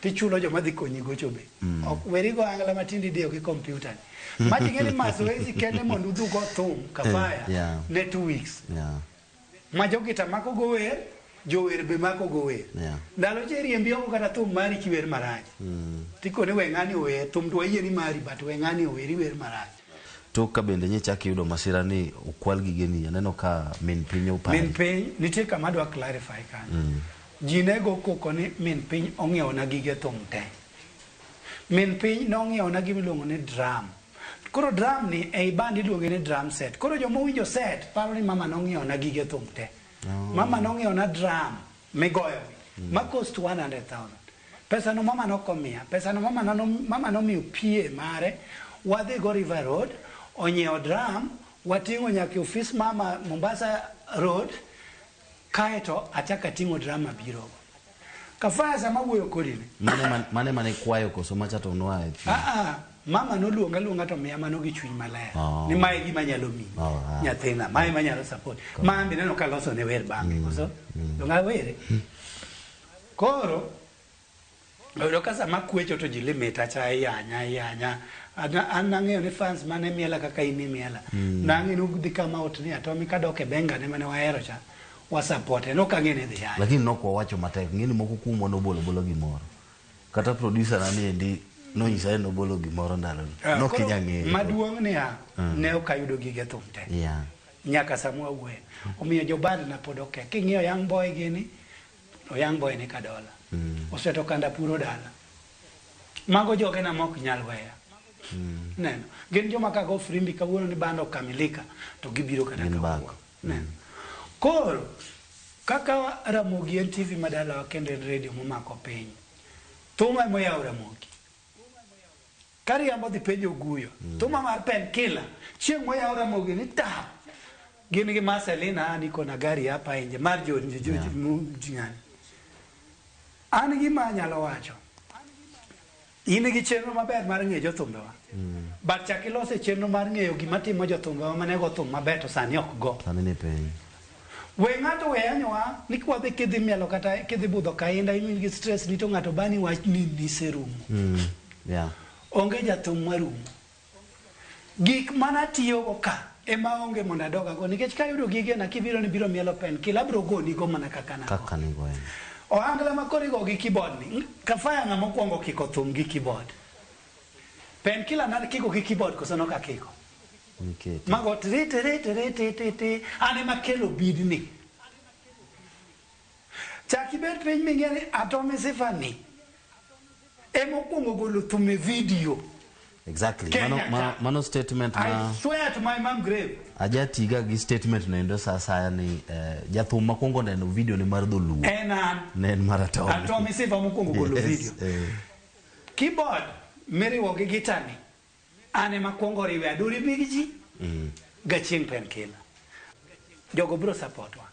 tichulo joma dhi konyi gocho be. Ok weri go angla matindi dio ki computer. Maji ngene mazoezi kende mondo udhu go thum kafaya ne 2 weeks. Majo kita mako go wer, jo wer be mako go wer. Ndalo che riembi oko kata thum mari ki wer marach. Tikone we ngani wer, thum to yie ni mari but we ngani wer wer marach. To ka bende nyechaki yudo masira ni okwal gigeni aneno ka min piny upari. Min piny nitie kama dwa clarify kan. Jinego koko ni min piny ong'iew na gige thum te. Min piny nong'iew na gimiluongo ni drum. Koro drum ni ei band iluongo ni drum set. Koro jomo winjo set paro ni mama nong'iew na gige thum te. Mama nong'iew na drum migoyo ma cost 100,000. Pesa no mama nokomia. Pesa no mama nomiyo pie mare. Wadhi go River Road, onyiew drum, wating'o nyaka office mama Mombasa Road, kaeto achaka ting'o drum abiro. Kafaya sama wuoyo kodi ni. Mane kwayo koso macha to nwae. Mama no luonga to miya mano gi chuny maler. Ni mae gima nyalo mi. Nyathina, mae manyalo support. Mambi neno ka loso ne wer bange koso. Donga were. Koro oyudo ka sama kwecho to ji limit acha yanya. An nang'eyo ni fans mane miela kaka ini miela. Nang'e nugdhi kama ot ni atomi kadoke benga ne mane wahero cha. wa support no kangene dhi ya lakini nokwa wacho matek ngini moko kumo no bolo gimoro kata producer nani endi no nyisa no bolo gimoro ndalo no kinyange maduong ne ya ne okayudo gige thum te yeah nyaka samwa uwe omiyo jobad na podoke kingiyo young boy gini o young boy ni kadola oseto kanda puro dala mago joge na mok nyal weya neno gin joma ka go frimbi kawuono ni bando kamilika to gibiro kata kawuono neno koro kaka Ramogi en TV madala kendo en radio momako piny tuma mo ya Ramogi kari ambo di pejo guyo tuma mar pen kila chieng mo ya Ramogi ni ta gini gi Marcelina niko na gari hapa nje mar jinyani an gi manyalo wacho in gi chenro maber mar ng'eyo jothumbewa but chak ilose chenro mar ng'eyo gima timo jothumbewa mane go thum maber to sani ok go sani ne piny we ng'ato we anywa ni kwadhi kidhi mielo kata kidhi budho kainda in gi stress ni to ng'ato bani wach ni niserumo yeah onge jathum marumo gik mana tiyo go ka ema onge monda doga go nikech kayudo gige na kibiro ni biro mielo pen kila bro go ni go mana kaka ni go o angla makori go gi keyboard ni kafaya ng'ama mokwongo kiko thum gi keyboard pen kila na kiko gi keyboard koso no ka kiko mago tere ane makelo bid ni chaki bet piny ming'eni Atomi Sifani emo kwongo golo thum e video exactly mano statement na I swear to my mom grave ajatiga gi statement no endo sasa ni jathum makwongo neno video ni mar dholuo nen mar Atomi Sifa mokwongo golo video keyboard miriwo gi gitani ane makwongo riwe aduri bigji gachieng pen kila jogo bro support wa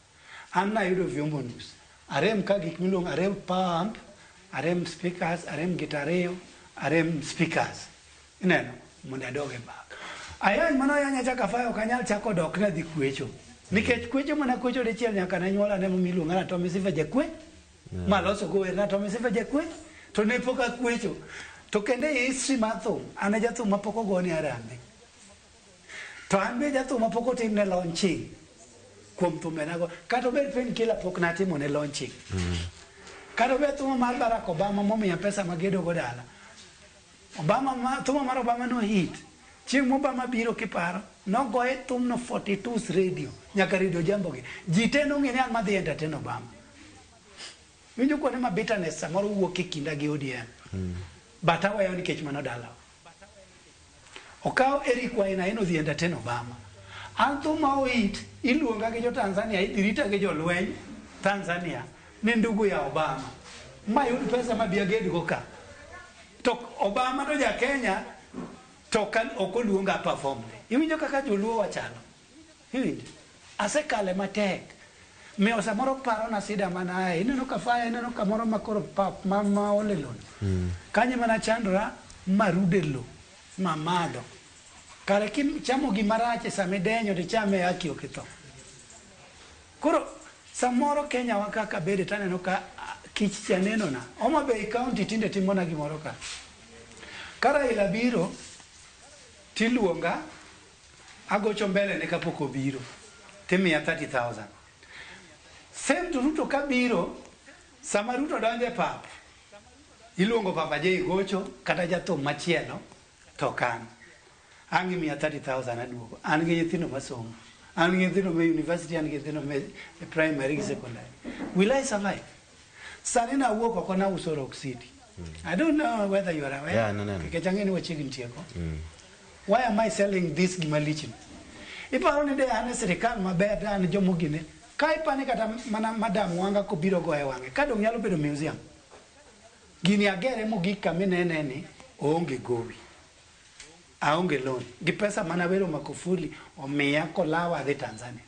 an na yudo vyombo nus arem ka gik milong arem pump arem speakers arem gitario arem speakers neno mondo adoge bak ayany mano yanya chaka fayo kanyal chako dok na dhi kwecho nikech kwecho mana kwecho de chiel nyaka na nyola ne miluonga na Atomi Sifa jakwe maloso go na Atomi Sifa jakwe to ne poka kwecho to kende history mathum ana jathum mapoko goni arambe to anbe jathum mapoko tim ne launching kuom thumenago kato bet pen kila pok na timo ne launching kato bet thum mar Barack Obama momiya pesa magedo go dala thum mar Obama no hit chieng Obama biro kiparo no goye thum no 42's radio nyaka radio jambo gi jite no ng'eni an madhi entertain Obama winjo kuone ma bitterness samoro wuok e kinda gi ODM but aweyo nikech mano dala okaw Eric Waina eno dhi entertain Obama an thum ma oit iluonga gi jo Tanzania idhirita gi jo lweny Tanzania ne ndugu ya Obama mayud pesa mabiaged go ka to Obama to ja Kenya to kan okoluonga perform iwinjo kaka joluo wachalo iwinjo asekale matek me osamoro paro na sida mana ineno kafaya ineno kamoro makoro pap mama olelon kanye mana chandra marudelo mamado kare kim chamo gimarache samedenyo de chame aki okitho koro samoro Kenya wakaka bede taneno ka kich chaneno na Homa Bay County tinde timona gimoro ka kara ila biro tiluonga agocho mbele ne kapoko biro timiya 30,000 same to Ruto kabiro sama Ruto donje pap iluongo Papa J gocho kata jathum machielo to kan angi miya 30,000 aduogo an gi nyithindo masomo an gi nyithindo me university an gi nyithindo me primary gi secondary will I survive sani na wuok oko na uso Rock City I don't know whether you are aware kechangeni wachigni tieko why am I selling this gimalichin iparo ni de ane serikal maber dan jomogine kai pani kata mana madam wanga ko biro go e wange kadong nyalo bedo museum gini agere mogik kamenene ni onge gowi aonge loan gi pesa mana wero Magufuli omiya kolawa de Tanzania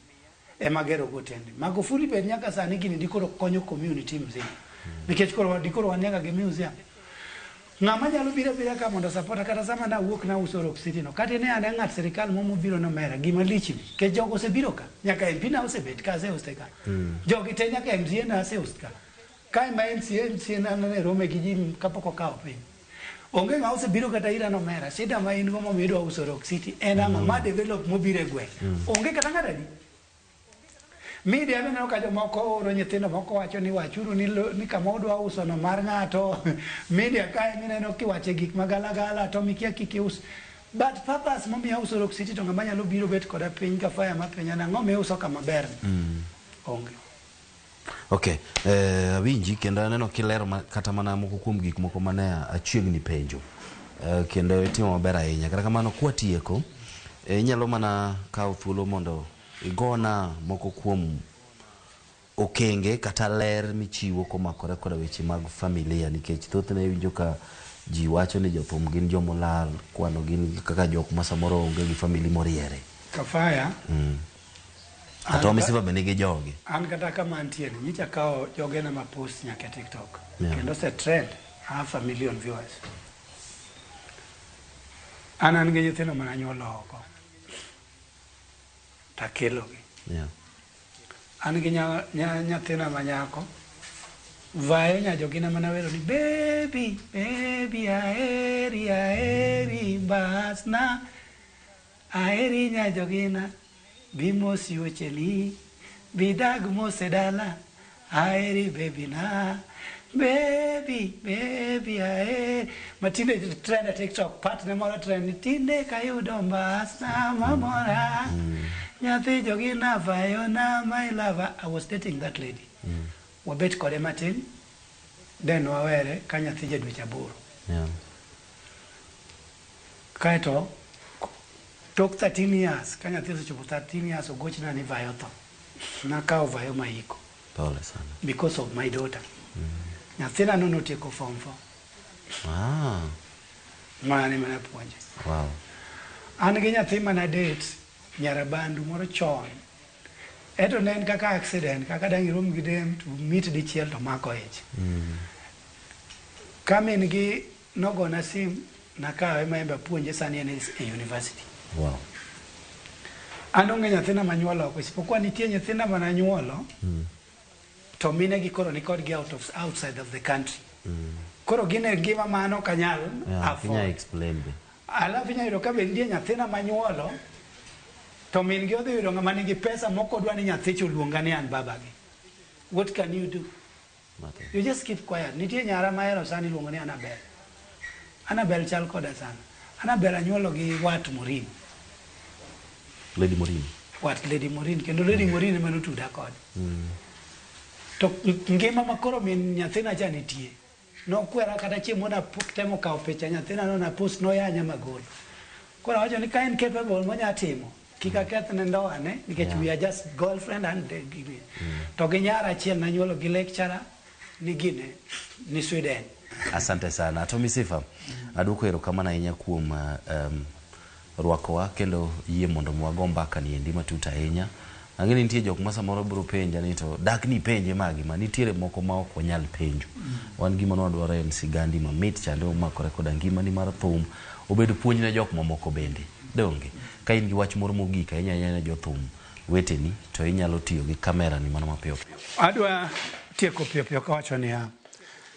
e magero gotende Magufuli be nyaka sani gini dikoro konyo community mzima nikech koro dikoro wanyaka gi museum ng'ama nyalo bira ka mondo support kata sama na wuok na uso Rock City no kati ne ane ng'at serikal momo biro no mera gima lichi ke jogo se biro ka nyaka MP na osebet ka se usteka jogi te nyaka MCA na se ustka kai ma MCA na ne rome gi jim kapoko kao piny onge ng'a osebiro kata ira no mera shida ma in go momido uso Rock City en ang'o ma develop mobire gwe onge kata ng'ata di Media bende ka jomoko oro nyithindo moko wacho ni wachuru ni kama udwa uso no mar ng'ato. Media kae mineno kiwache gik magalagala to mikia kiki us. But purpose momiyo uso Rock City to ng'ama nyalo biro bet koda piny ka faya ma piny na ng'ome uso kama ber. Onge. Okay, awinji kendo aneno kilero kata mana moko kuom gik moko mane achiegni penjo. Kendo itimo maber ahinya. Kata kamano kwatieko, inyalo mana kawo thuolo mondo igona moko kuom okenge kata ler michiwo komakore koda weche mag familia, nikech thothne winjo ka ji wacho ni jothum gin jomolal, kwano gin kaka jok ma samoro onge gi famili moriere. Kafaya. Kata omisiba bende gi jogi. An kata kama antiere, nyicha kao jogena ma post nyaka TikTok. Kendo se trend, 500,000 viewers. An gi nyithindo mana nyuolo oko. Takelogi. An gi nyathina manyako. Vayo nyajogina mana wero ni baby, baby, aeri, basna. Aeri nyajogina. Bimosi ocheni, bidag mosedala, aeri baby na, baby, aeri. Matinde trend TikTok, part ne mora trend, tinde kayudo mbasna mamora, nyathi jogina vayona, my lover. I was dating that lady. Wabet kode matin, then wawere, ka nyathi jadweche 8. Kaeto, took 13 years, kanya thiso chopo 13 years, ogochna ni vayo tho. Nakao vayo maiko. Pole sana. Because of my daughter. Nyathina no notieko form 4. Mane mana puonje. Wow. An gi nyathi mana date, Nyarabandu moro chon. Eto ne en kaka accident, kaka dang irom gi dem to meet dichiel to mako ich. Kamin gi nogona sim, nakawe maemba puonje sani en university. Wow. Anonge nyathina manyuolo oko, isipokuwa nitie nyathina mananyuolo, to mine gi koro ni kodgi outside of the country. Koro gine gima mano kanyal Kinya explain be. Alafu inya yudo ka be nitie nyathina manyuolo, to min gi odhi yudo ng'ama nigi pesa moko dwa ni nyathicha oluonga ni an babagi. What can you do? Nothing. You just keep quiet. Nitie nyara mahero sani luongo ni Annabelle. Annabelle chal koda sana. Annabelle anyuolo gi wat Morin. Lady Morin. Wat Lady Morin. Kendo Lady Morin ema notuda kode. To ngima makoro min nyathina cha nitie. Nokwera kata chiemo na temo kawo picha nyathina no na post no yanya magolo. Koro wacho ni ka en capable monya timo. Kika kethne ndoane nikech we are just girlfriend and gini. To gi nyara achiel nanyuolo gi lecturer ni gine ni Sweden. Asante sana. To Misifa, aduoko erokamano ahinya kuom rwakowa kendo yie mondo mwago mbaka ni endi matut ahinya. Ang'eni nitie jok ma samoro biro penja ni to dak ni penje magi ma nitiere moko ma ok onyal penjo. Wan gima nwadwaro en sigandi mamit chande omakore koda ngima ni mar thum obed puonj ne jok mamoko bende. Donge ka in gi wach moro mogik ahinya ne jothum weteni to inyalo tiyo gi kamera ni mana mapiyo. Adwa tieko piyo kawacho niya,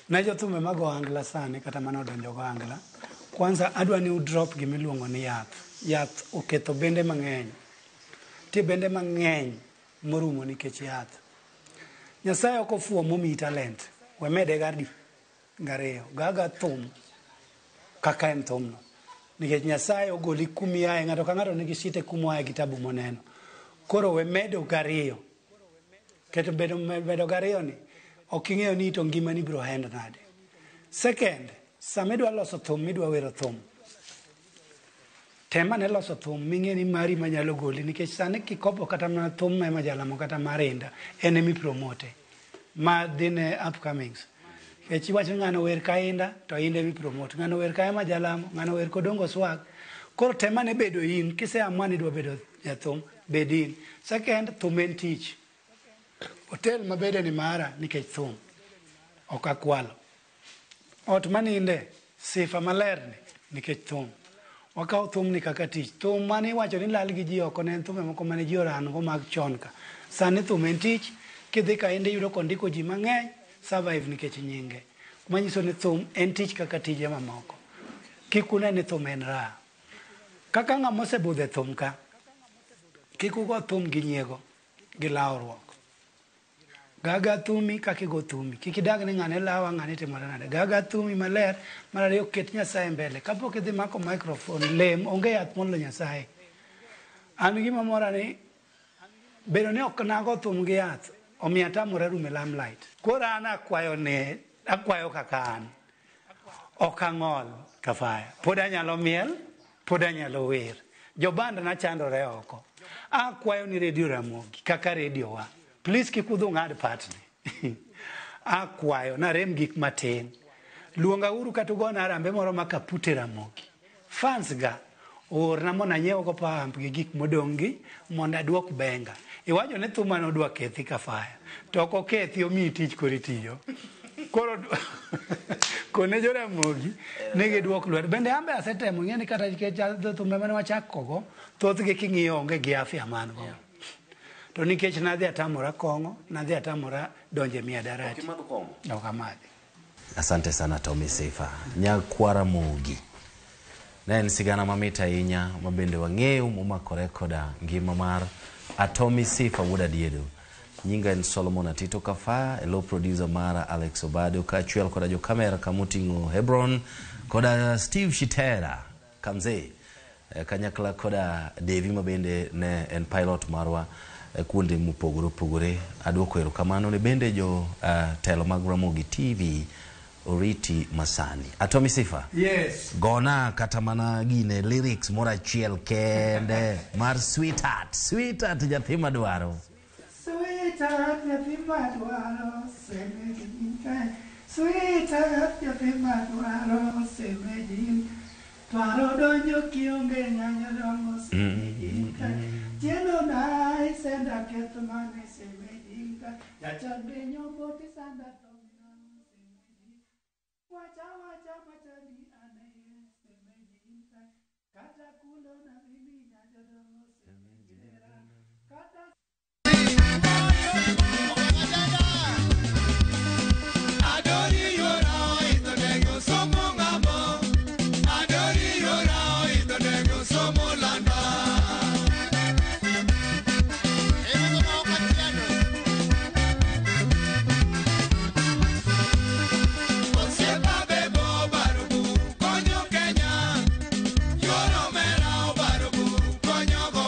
na jothum mag ohangla sani kata mana odonjo go ohangla. Kwanza adwa ni udrop gimiluongo ni yath. Yath oketho bende mang'eny. Tie bende mang'eny morumo nikech yath. Nyasaye ok ofuo momi talent. We mede gariyo. Gaga thum kaka en thum no. Nikech Nyasaye ogoli kumiaye ng'ato ka ng'ato nigi site kumoaye kitabu moneno. Koro we medo gariyo. Keto bedo gariyo ni ok ing'eyo ni to ngima ni biro end nade. Second, sama idwa loso thum, midwa wero thum. Tema ne loso thum ming'e ni mari manyalo goli nikech sani kikopo kata mana thum ma jalamo kata marinda ene mi promote ma dine upcomings. Kech iwacho ng'ano wer kainda to inde mi promote, ng'ano wer kae ma jalamo, ng'ano wer kodongo swag. Koro tema ne bedo in, kise amua ni dwa bedo jathum, bed in. Second, thum en tich. Hotel mabede ni mara nikech thum. Ok akwalo. Ot maninde sifa maler ni nikech thum. Wakao thum ni kaka tich. Thum mani wacho ni lal gi ji oko ne en thume moko mane ji oran go mag chon ka. Sani thum en tich, kidhi ka inde yudo kondiko ji mang'eny, survive nikech nyinge. Kumanyiso ni thum en tich kaka tije mamoko. Kik une ni thum en raha. Kaka ng'ama osebudho e thum ka, kik ugo thum gi nyiego, gi law ruok. Gaga thumi kakigo thumi. Kikidag ni ngane lawa ngane timaranade. Gaga thumi maler marario ket Nyasaye mbele. Kapok idhi mako microphone lem onge yath molo Nyasaye. An gima mora ni bedo ni ok nago thum gi yath omiyo atamora rume lamlight. Koro an akwayo kaka an. Ok ang'ol kafaya. Pod anyalo miel, pod anyalo wer. Jobanda na chandore oko. Akwayo ni Radio Ramogi kaka radio wa. Please kikudho ng'ad patni. Akwayo na rem gik matin. Luonga uru katugona arambe moro makapute Ramogi. Fans ga orna mona nyiewo go pamp gi gik modongi monda duok benga. Iwacho ne thuma no dwa kethi kafaya. To ko kethi omi tich koritiyo. Koro kone jo Ramogi negi duok lwer. Bende ambe asetemo ng'eni kata nikech thumbe mane wachako go thoth gi king'iyo onge gi afya man go. To nikech nadhi atamora kongo, nadhi atamora donje miadarati. Kimadho kongo? Okamadhi. Asante sana Tommy Sifa. Nyakwara Mugi. Ne en sigana mamita ahinya mabende wang'eyo momakore koda ngima mar Tommy Sifa wuod adiedo. Nyinga en Solomon Atito Kafaya, elo producer mara Alex Obado, kachuel koda jo kamera kamutingo Hebron, koda Steve Shitera, Kamze, kanyakla koda Devi mabende ne en pilot marwa kuonde mopogore. Adwoko erokamano ne bende jo telo mag Ramogi TV oriti masani. Tommy Sifa. Yes. Gona kata mana gine lyrics mora chiel kende mar Sweetheart. Sweetheart jathima dwaro. Sweetheart jathima dwaro semejinka. Sweetheart jathima dwaro semejinka. Twaro donjo kionge nyanya dongo semejinka. Jeno nai senda keto mane semejinka. Jachande nyobote sanda tomina semejinka. Wacha machadi anaye semejinka. Kata kulo na mimi nyanya dongo semejinka. Kata Konyo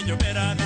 Winjo berana